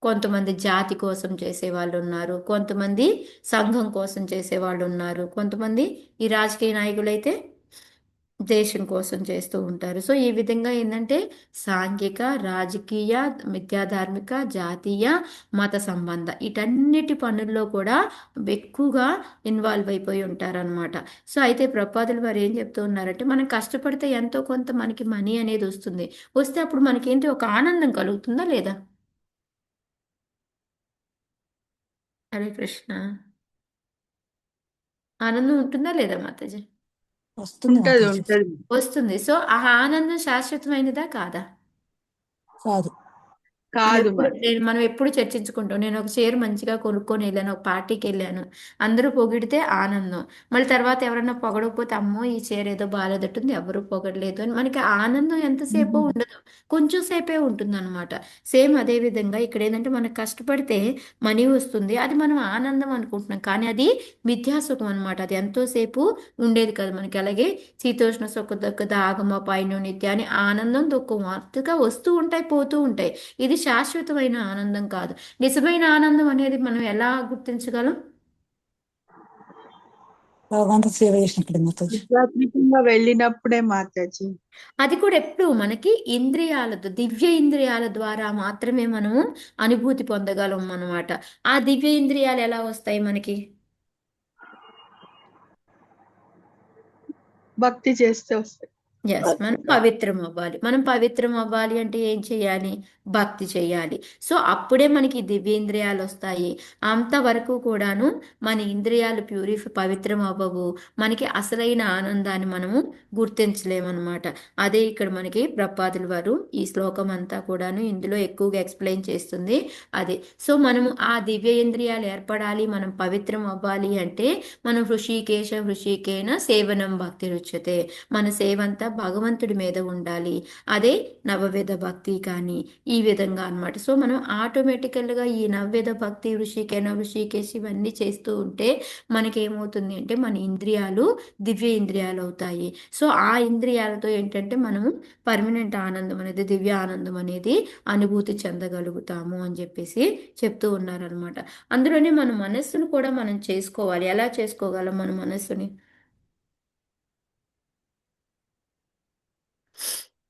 కొంతమంది జాతి కోసం చేసేవాళ్ళు ఉన్నారు, కొంతమంది సంఘం కోసం చేసేవాళ్ళు ఉన్నారు, కొంతమంది ఈ రాజకీయ నాయకులైతే దేశం కోసం చేస్తూ ఉంటారు. సో ఈ విధంగా ఏంటంటే సాంఘిక, రాజకీయ, విద్యాధార్మిక, జాతీయ, మత సంబంధ వీటన్నిటి పనుల్లో కూడా ఎక్కువగా ఇన్వాల్వ్ అయిపోయి ఉంటారనమాట. సో అయితే ప్రభుపాదులు వారు ఏం చెప్తూ ఉన్నారంటే, మనం కష్టపడితే ఎంతో కొంత మనకి మనీ అనేది వస్తుంది. వస్తే అప్పుడు మనకేంటి ఒక ఆనందం కలుగుతుందా లేదా? హరే కృష్ణ. ఆనందం ఉంటుందా లేదా మాతాజీ? వస్తుంది ఉంటది మాతాజీ. ఉంటది వస్తుంది. సో ఆ ఆనందం శాశ్వతమైనదా కాదా? కాదు. కాదు మరి. మనం ఎప్పుడు చర్చించుకుంటాం. నేను ఒక చీర మంచిగా కొనుక్కొని వెళ్ళాను, ఒక పార్టీకి వెళ్ళాను, అందరూ పొగిడితే ఆనందం. మళ్ళీ తర్వాత ఎవరైనా పొగడకపోతే అమ్మో ఈ చీర ఏదో బాగాలేదట్టుంది, ఎవరు పొగడలేదు అని మనకి ఆనందం ఎంతసేపు ఉండదు, కొంచెం సేపే ఉంటుంది అనమాట. సేమ్ అదే విధంగా ఇక్కడ ఏంటంటే మనం కష్టపడితే మనీ వస్తుంది, అది మనం ఆనందం అనుకుంటున్నాం, కానీ అది మిథ్యాసుఖం అనమాట. అది ఎంతోసేపు ఉండేది కాదు మనకి. అలాగే శీతోష్ణ సుఖ దుఃఖ ఆగమ పైన నిత్య అని ఆనందం దుఃఖం అతుగా వస్తూ ఉంటాయి, పోతూ ఉంటాయి. ఇది శాశ్వతమైన ఆనందం కాదు. నిజమైన ఆనందం అనేది మనం ఎలా గుర్తించగలం? భగవంతుడు సేవ చేసినప్పుడు మాతాజీ. ఆధ్యాత్మికంగా వెళ్ళినప్పుడే మాతాజీ. అది కూడా ఎప్పుడు మనకి ఇంద్రియాలతో, దివ్య ఇంద్రియాల ద్వారా మాత్రమే మనము అనుభూతి పొందగలం అన్నమాట. ఆ దివ్య ఇంద్రియాలు ఎలా వస్తాయి మనకి? భక్తి చేస్తే వస్తాయి. ఎస్, మనం పవిత్రం అవ్వాలి. మనం పవిత్రం అవ్వాలి అంటే ఏం చేయాలి? భక్తి చేయాలి. సో అప్పుడే మనకి దివ్యేంద్రియాలు వస్తాయి. అంతవరకు కూడాను మన ఇంద్రియాలు పవిత్రం అవ్వవు, మనకి అసలైన ఆనందాన్ని మనము గుర్తించలేమన్నమాట. అదే ఇక్కడ మనకి ప్రపాదుల వారు ఈ శ్లోకం అంతా కూడాను ఇందులో ఎక్కువగా ఎక్స్ప్లెయిన్ చేస్తుంది అదే. సో మనము ఆ దివ్యేంద్రియాలు ఏర్పడాలి, మనం పవిత్రం అవ్వాలి అంటే మనం హృషికేన సేవనం భక్తి రుచ్యతే, మన సేవంతా భగవంతుడి మీద ఉండాలి. అదే నవవిధ భక్తి కానీ ఈ విధంగా అన్నమాట. సో మనం ఆటోమేటికల్గా ఈ నవవిధ భక్తి ఋషికేశ్ ఇవన్నీ చేస్తూ ఉంటే మనకేమవుతుంది అంటే మన ఇంద్రియాలు దివ్య ఇంద్రియాలు అవుతాయి. సో ఆ ఇంద్రియాలతో ఏంటంటే మనము పర్మనెంట్ ఆనందం అనేది, దివ్య ఆనందం అనేది అనుభూతి చెందగలుగుతాము అని చెప్పేసి చెప్తూ ఉన్నారనమాట. అందులోనే మన మనస్సును కూడా మనం చేసుకోవాలి. ఎలా చేసుకోగలం మన మనస్సుని?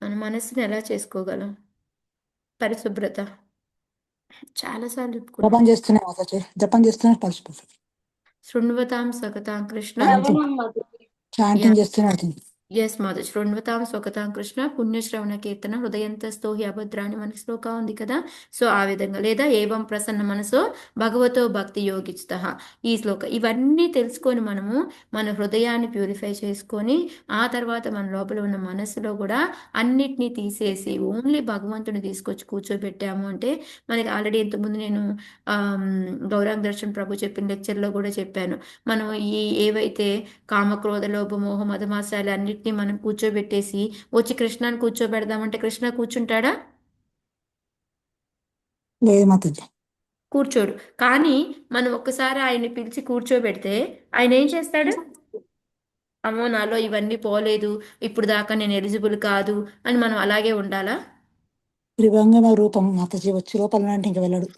మన మనసుని ఎలా చేసుకోగలం? పరిశుభ్రత చాలాసార్లు చెప్పుకున్నాం. జపం చేస్తున్నాయి మాతాజీ, జపం చేస్తున్నారు పరిశుభ్రత. శృణ్వతాం సకతాం కృష్ణ. చాంటింగ్ చేస్తున్నారు. ఎస్ మాధవ్, శృణ్వతాం స్వకతాం కృష్ణ పుణ్యశ్రవణ కీర్తన హృదయంతస్థో హి అభద్రాన్ని మనకి శ్లోక ఉంది కదా. సో ఆ విధంగా, లేదా ఏవం ప్రసన్న మనసో భగవతో భక్తి యోగిస్త, ఈ శ్లోక ఇవన్నీ తెలుసుకొని మనము మన హృదయాన్ని ప్యూరిఫై చేసుకొని ఆ తర్వాత మన లోపల ఉన్న మనస్సులో కూడా అన్నిటినీ తీసేసి ఓన్లీ భగవంతుని తీసుకొచ్చి కూర్చోబెట్టాము అంటే మనకి ఆల్రెడీ ఇంతకుముందు నేను గౌరాంగ దర్శన్ ప్రభు చెప్పిన లెక్చర్లో కూడా చెప్పాను. మనం ఈ ఏవైతే కామక్రోధ లోభ మోహ మధమాసాలు అన్నిటినీ మనం కూర్చోబెట్టేసి వచ్చి కృష్ణాన్ని కూర్చోబెడదామంటే కృష్ణ కూర్చుంటాడా? లేదు మాతాజీ, కూర్చోడు. కానీ మనం ఒక్కసారి ఆయన్ని పిలిచి కూర్చోబెడితే ఆయన ఏం చేస్తాడు? అమ్మో నాలో ఇవన్నీ పోలేదు, ఇప్పుడు దాకా నేను ఎలిజిబుల్ కాదు అని మనం అలాగే ఉండాలా? త్రిభంగమ రూపం మాతాజీ వచ్చి లోపల అంటే ఇంకా వెళ్ళడు.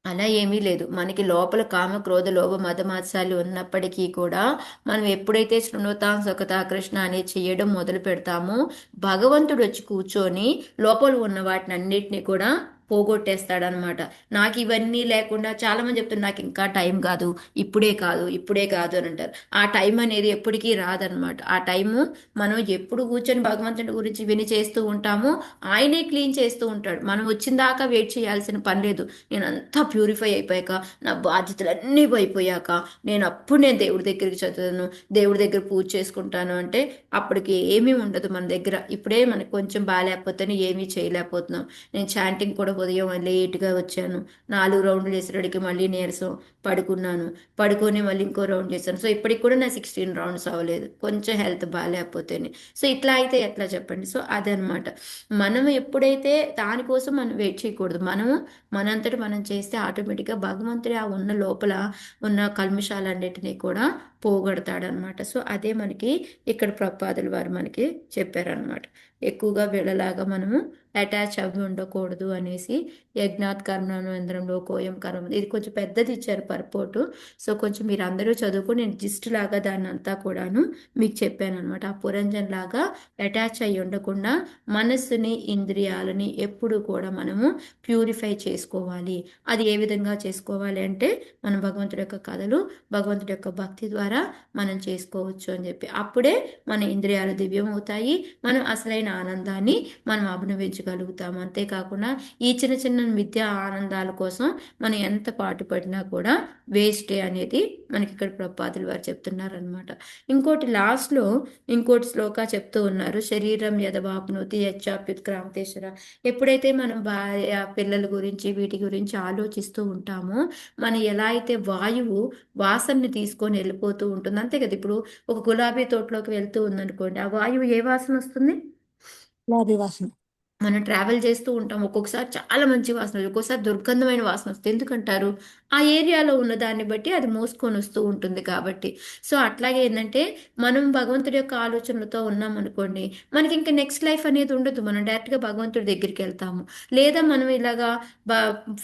అలా ఏమీ లేదు. మనకి లోపల కామ క్రోధ లోభ మదమాత్సాలు ఉన్నప్పటికీ కూడా మనం ఎప్పుడైతే శృణోతాం సకతా కృష్ణ అనేది చేయడం మొదలు పెడతామో భగవంతుడు వచ్చి కూర్చొని లోపల ఉన్న వాటిని అన్నిటినీ కూడా పోగొట్టేస్తాడనమాట. నాకు ఇవన్నీ లేకుండా చాలామంది చెప్తున్నారు నాకు ఇంకా టైం కాదు, ఇప్పుడే కాదు, ఇప్పుడే కాదు అని అంటారు. ఆ టైం అనేది ఎప్పటికీ రాదనమాట. ఆ టైము మనం ఎప్పుడు కూర్చొని భగవంతుడి గురించి విని చేస్తూ ఉంటామో ఆయనే క్లీన్ చేస్తూ ఉంటాడు. మనం వచ్చిన దాకా వెయిట్ చేయాల్సిన పని లేదు. నేను అంతా ప్యూరిఫై అయిపోయాక, నా బాధ్యతలన్నీ అయిపోయాక నేను దేవుడి దగ్గరికి చదువుతాను, దేవుడి దగ్గర పూజ చేసుకుంటాను అంటే అప్పటికి ఏమీ ఉండదు మన దగ్గర. ఇప్పుడే మనకు కొంచెం బాగాలేకపోతేనే ఏమీ చేయలేకపోతున్నాం. నేను చాంటింగ్ కూడా ఉదయం లేట్గా వచ్చాను, 4 రౌండ్లు చేసేటడికి మళ్ళీ నీరసం, పడుకొని మళ్ళీ ఇంకో రౌండ్ చేశాను. సో ఇప్పటికి కూడా నా 16 రౌండ్స్ అవ్వలేదు, కొంచెం హెల్త్ బాగాలేకపోతేనే. సో ఇట్లా అయితే ఎట్లా చెప్పండి? సో అదనమాట. మనం ఎప్పుడైతే దానికోసం మనం వెయిట్ చేయకూడదు. మనము మనంతటి మనం చేస్తే ఆటోమేటిక్గా భగవంతుడి ఆ ఉన్న లోపల ఉన్న కల్మషాలన్నిటినీ కూడా పోగొడతాడనమాట. సో అదే మనకి ఇక్కడ ప్రపాదుల వారు మనకి చెప్పారనమాట. ఎక్కువగా వీళ్ళలాగా మనము అటాచ్ అవి ఉండకూడదు అనేసి. యజ్ఞాత్ కర్మానందరంలో కోయం కర్మ, ఇది కొంచెం పెద్దది ఇచ్చారు పర్పోటు. సో కొంచెం మీరు అందరూ చదువుకొని నేను జిస్ట్ లాగా దాన్ని అంతా కూడాను మీకు చెప్పాను అనమాట. ఆ పురంజన్ లాగా అటాచ్ అయ్యి ఉండకుండా మనస్సుని ఇంద్రియాలని ఎప్పుడు కూడా మనము ప్యూరిఫై చేసుకోవాలి. అది ఏ విధంగా చేసుకోవాలి అంటే మనం భగవంతుడి యొక్క కథలు, భగవంతుడి యొక్క భక్తి ద్వారా ద్వారా మనం చేసుకోవచ్చు అని చెప్పి. అప్పుడే మన ఇంద్రియాలు దివ్యం అవుతాయి, మనం అసలైన ఆనందాన్ని మనం అభినవించగలుగుతాము. అంతేకాకుండా ఈ చిన్న చిన్న విద్యా ఆనందాల కోసం మనం ఎంత పాటుపడినా కూడా వేస్టే అనేది మనకి ఇక్కడ ప్రపాదులు వారు చెప్తున్నారు అనమాట. ఇంకోటి లాస్ట్లో ఇంకోటి శ్లోక చెప్తూ ఉన్నారు, శరీరం యదవాప్నోతి యచ్చాప్యుత్క్రాంతేశ్వర. ఎప్పుడైతే మనం భార్య పిల్లల గురించి వీటి గురించి ఆలోచిస్తూ ఉంటామో, మనం ఎలా అయితే వాయువు వాసనని తీసుకొని వెళ్ళిపోతూ ఉంటుంది, అంతే కదా. ఇప్పుడు ఒక గులాబీ తోటలోకి వెళ్తూ ఉందనుకోండి, ఆ వాయువు ఏ వాసన వస్తుంది? గులాబీ వాసన. మనం ట్రావెల్ చేస్తూ ఉంటాం, ఒక్కొక్కసారి చాలా మంచి వాసన వస్తుంది, ఒక్కొక్కసారి దుర్గంధమైన వాసన వస్తుంది. ఎందుకంటారు? ఆ ఏరియాలో ఉన్న దాన్ని బట్టి అది మోసుకొని వస్తూ ఉంటుంది కాబట్టి. సో అట్లాగే ఏంటంటే మనం భగవంతుడి యొక్క ఆలోచనలతో ఉన్నాం అనుకోండి, మనకి ఇంకా నెక్స్ట్ లైఫ్ అనేది ఉండదు, మనం డైరెక్ట్గా భగవంతుడి దగ్గరికి వెళ్తాము. లేదా మనం ఇలాగా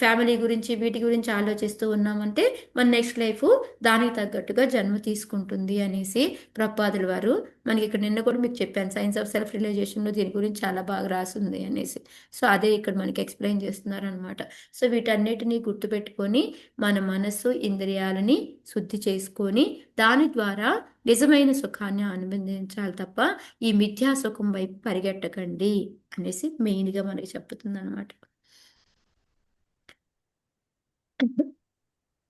ఫ్యామిలీ గురించి వీటి గురించి ఆలోచిస్తూ ఉన్నామంటే మన నెక్స్ట్ లైఫ్ దానికి తగ్గట్టుగా జన్మ తీసుకుంటుంది అనేసి ప్రపాదుల వారు మనకి ఇక్కడ నిన్న కూడా మీకు చెప్పాను, సైన్స్ ఆఫ్ సెల్ఫ్ రియలైజేషన్లో దీని గురించి చాలా బాగా రాసింది అనేసి. సో అదే ఇక్కడ మనకి ఎక్స్ప్లెయిన్ చేస్తున్నారు అనమాట. సో వీటన్నిటినీ గుర్తుపెట్టుకొని మన మనస్సు ఇంద్రియాలని శుద్ధి చేసుకొని దాని ద్వారా నిజమైన సుఖాన్ని అనుబంధించాలి తప్ప ఈ మిథ్యా సుఖం వైపు పరిగెట్టకండి అనేసి మెయిన్గా మనకి చెప్తుంది అనమాట.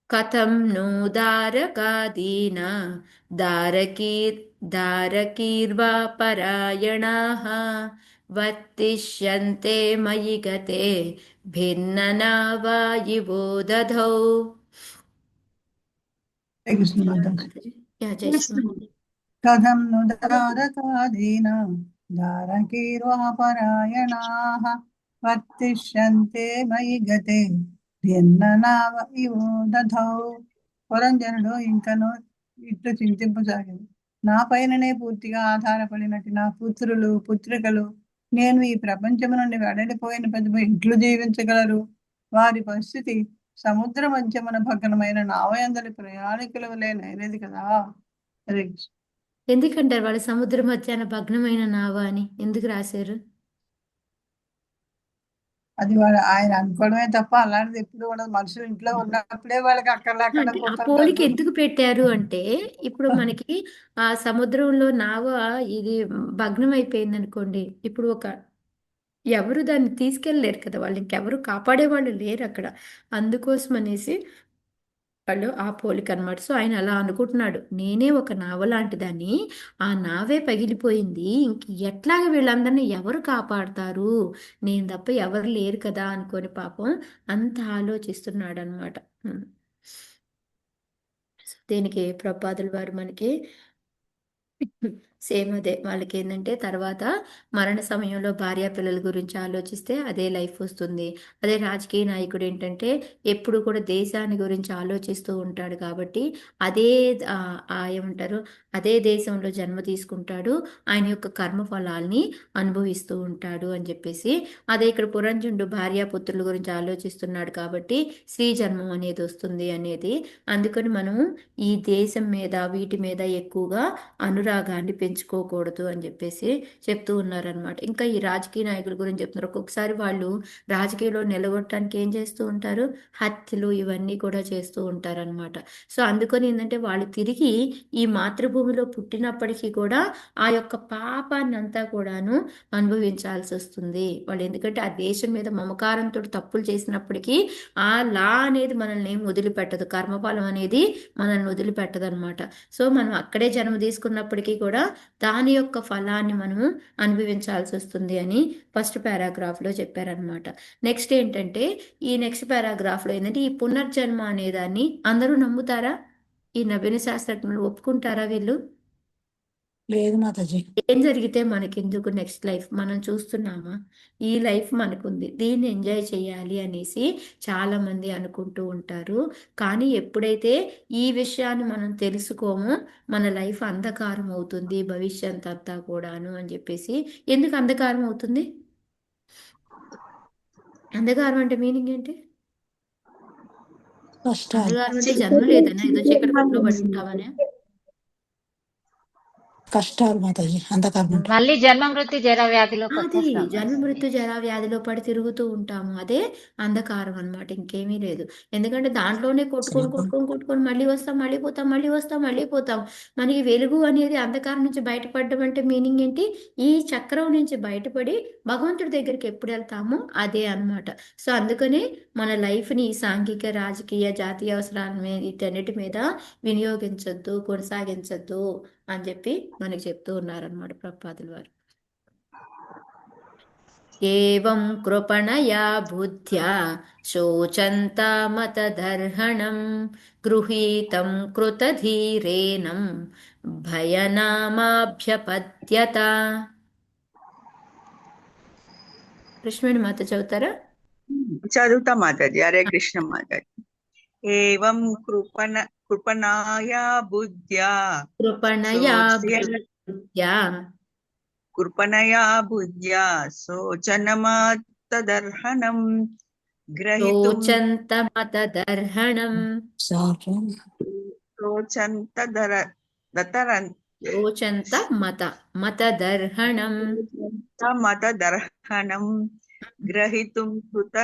కథం ను దారకాదీన దారకీర్వా పరాయణాః వర్తిష్యంతే మయి గతే భిన్ననావాయివో దధౌ. కథం ను దారకాదీన దారకీర్వాపరాయణాః వర్తిష్యంతే మయి గతే భిన్ననావ ఇవో దధౌ. పురంజనుడు ఇంకను ఇట్లు చింతింపసాగింది, నా పైననే పూర్తిగా ఆధారపడినట్టు నా పుత్రులు పుత్రికలు నేను ఈ ప్రపంచం నుండి వెడలిపోయిన పెద్ద ఇంట్లో జీవించగలరు? వారి పరిస్థితి సముద్ర మధ్యమున భగ్నమైన నావయందరి ప్రయాణికుల వలె నేరేది కదా. ఎందుకంటారు వాళ్ళు సముద్ర మధ్యాహ్న భగ్నమైన నావ అని ఎందుకు రాశారు? అది వాడు ఆయన అనుకోవడమే తప్ప అలాంటిది ఎప్పుడు ఉండదు. మనుషులు ఇంట్లో ఉన్నప్పుడే వాళ్ళకి అక్కడ అంటే ఆ పోలిక ఎందుకు పెట్టారు అంటే, ఇప్పుడు మనకి ఆ సముద్రంలో నావ ఇది భగ్నం అయిపోయింది అనుకోండి, ఇప్పుడు ఎవరు దాన్ని తీసుకెళ్ళలేరు కదా, వాళ్ళు ఇంకెవరు కాపాడే వాళ్ళు లేరు అక్కడ. అందుకోసం అనేసి వాళ్ళు ఆ పోలిక అనమాట. సో ఆయన అలా అనుకుంటున్నాడు, నేనే ఒక నావ లాంటిదని, ఆ నావే పగిలిపోయింది, ఇంక ఎట్లాగా వీళ్ళందరినీ ఎవరు కాపాడతారు, నేను తప్ప ఎవరు లేరు కదా అనుకొని పాపం అంత ఆలోచిస్తున్నాడు అనమాట. దీనికి ప్రపాదుల వారు మనకి సేమ్ అదే, వాళ్ళకి ఏంటంటే తర్వాత మరణ సమయంలో భార్య పిల్లల గురించి ఆలోచిస్తే అదే లైఫ్ వస్తుంది. అదే రాజకీయ నాయకుడు ఏంటంటే ఎప్పుడు కూడా దేశాన్ని గురించి ఆలోచిస్తూ ఉంటాడు కాబట్టి అదే ఏమంటారు, అదే దేశంలో జన్మ తీసుకుంటాడు, ఆయన యొక్క కర్మ ఫలాల్ని అనుభవిస్తూ ఉంటాడు అని చెప్పేసి. అదే ఇక్కడ పురంజనుడు భార్యాపుత్రుల గురించి ఆలోచిస్తున్నాడు కాబట్టి స్త్రీ జన్మం అనేది వస్తుంది అనేది. అందుకని మనం ఈ దేశం మీద వీటి మీద ఎక్కువగా అనురాగాన్ని పెంచుకోకూడదు అని చెప్పేసి చెప్తూ ఉన్నారనమాట. ఇంకా ఈ రాజకీయ నాయకుల గురించి చెప్తున్నారు, ఒక్కొక్కసారి వాళ్ళు రాజకీయంలో నిలగొట్టడానికి ఏం చేస్తూ ఉంటారు, హత్యలు ఇవన్నీ కూడా చేస్తూ ఉంటారనమాట. సో అందుకని ఏంటంటే వాళ్ళు తిరిగి ఈ మాతృభూమిలో పుట్టినప్పటికీ కూడా ఆ యొక్క పాపాన్ని అంతా కూడాను అనుభవించాల్సి వస్తుంది వాళ్ళు. ఎందుకంటే ఆ దేశం మీద మమకారంతో తప్పులు చేసినప్పటికీ ఆ లా అనేది మనల్ని వదిలిపెట్టదు, కర్మఫలం అనేది మనల్ని వదిలిపెట్టదు అనమాట. సో మనం అక్కడే జన్మ తీసుకున్నప్పటికీ కూడా దాని యొక్క ఫలాన్ని మనము అనుభవించాల్సి వస్తుంది అని ఫస్ట్ పారాగ్రాఫ్లో చెప్పారనమాట. నెక్స్ట్ ఏంటంటే ఈ నెక్స్ట్ పారాగ్రాఫ్లో ఏంటంటే ఈ పునర్జన్మ అనేదాన్ని అందరూ నమ్ముతారా? ఈ నవీన శాస్త్రజ్ఞులు ఒప్పుకుంటారా? వీళ్ళు లేదు మాతాజీ. ఏం జరిగితే మనకెందుకు నెక్స్ట్ లైఫ్, మనం చూస్తున్నామా? ఈ లైఫ్ మనకుంది, దీన్ని ఎంజాయ్ చేయాలి అనేసి చాలా మంది అనుకుంటూ ఉంటారు. కానీ ఎప్పుడైతే ఈ విషయాన్ని మనం తెలుసుకోమో మన లైఫ్ అంధకారం అవుతుంది భవిష్యత్ అంతా కూడాను అని చెప్పేసి. ఎందుకు అంధకారం అవుతుంది? అంధకారం అంటే మీనింగ్ ఏంటి? అంధకారం అంటే జన్మ లేదనా, ఏదో చీకటి కొట్లో పడి ఉంటామనే. కష్టాలు మాతాజీ అంధకారం ఉంటాయి. మళ్ళీ జన్మ మృత్యు జర వ్యాధిలోకి అది వచ్చేస్తాం జన్మ మాతాజీ. మృత్యు జరా వ్యాధిలో పడి తిరుగుతూ ఉంటాము. అదే అంధకారం అన్నమాట, ఇంకేమీ లేదు. ఎందుకంటే దాంట్లోనే కొట్టుకొని మళ్ళీ వస్తాం, మళ్ళీ పోతాం, మళ్ళీ వస్తాం, మళ్ళీ పోతాం. మనకి వెలుగు అనేది అంధకారం నుంచి బయటపడడం అంటే మీనింగ్ ఏంటి? ఈ చక్రం నుంచి బయటపడి భగవంతుడి దగ్గరికి ఎప్పుడు వెళ్తామో అదే అన్నమాట. సో అందుకనే మన లైఫ్ని ఈ సాంఘిక, రాజకీయ, జాతీయ అవసరాల మీద వీటన్నిటి మీద వినియోగించొద్దు, కొనసాగించొద్దు అని చెప్పి మనకి చెప్తూ ఉన్నారనమాట ప్రభుపాదుల వారు. ఏవం కృపణయా బుద్ధ్యా శోచంతమతదర్హణం గృహీతం కృతధీరేనం భయనామాభ్యపద్యత. కృష్ణుడి మాత చదువుతారా? చదువుతా మాతాజీ. హరే కృష్ణ మాతాజీ. ఏవం కృపణాయా బుద్ధ్యా కృపణయా బుద్ధ్యా శోచనమతదర్హణం శోచంతమతదర్హణం మతదర్హణం గ్రహీతుం కృత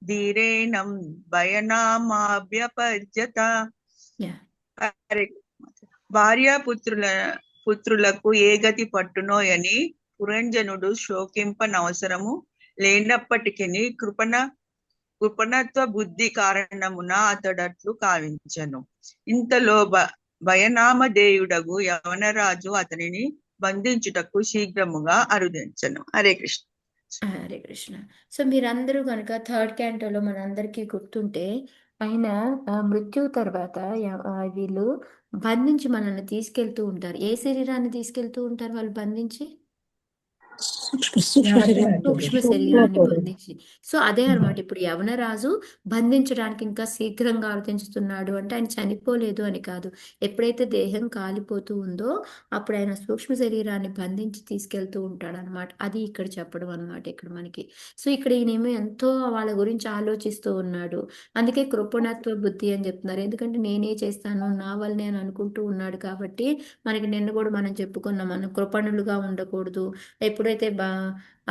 ధీరేనం భయనామాభ్యపర్జత. పుత్రులకు ఏ గతి పట్టునోయని పురంజనుడు శోకింపనవసరము లేనప్పటికీ కృపణత్వ బుద్ధి కారణమున అతడట్లు కావించను. ఇంతలో భయనామధేయుడగు యవనరాజు అతనిని బంధించుటకు శీఘ్రముగా అరుదించను. హరే కృష్ణ. హరే కృష్ణ. సో మీరందరూ కనుక థర్డ్ క్యాంటోలో మనందరికీ గుర్తుంటే ఆయన మృత్యువు తర్వాత వీళ్ళు బంధించి మనల్ని తీసుకెళ్తూ ఉంటారు. ఏ శరీరాన్ని తీసుకెళ్తూ ఉంటారు వాళ్ళు బంధించి? సూక్ష్మ శరీరాన్ని బంధించి. సో అదే అనమాట. ఇప్పుడు యవనరాజు బంధించడానికి ఇంకా శీఘ్రంగా ఆలోచించుతున్నాడు అంటే ఆయన చనిపోలేదు అని కాదు. ఎప్పుడైతే దేహం కాలిపోతూ ఉందో అప్పుడు ఆయన సూక్ష్మ శరీరాన్ని బంధించి తీసుకెళ్తూ ఉంటాడు అనమాట. అది ఇక్కడ చెప్పడం అనమాట ఇక్కడ మనకి. సో ఇక్కడ ఈయనేమో ఎంతో వాళ్ళ గురించి ఆలోచిస్తూ ఉన్నాడు. అందుకే కృపణత్వ బుద్ధి అని చెప్తున్నారు. ఎందుకంటే నేనే చేస్తాను నా వల్లనే అని అనుకుంటూ ఉన్నాడు కాబట్టి మనకి నిన్న కూడా మనం చెప్పుకున్నాం, మనం కృపణులుగా ఉండకూడదు. ఎప్పుడైతే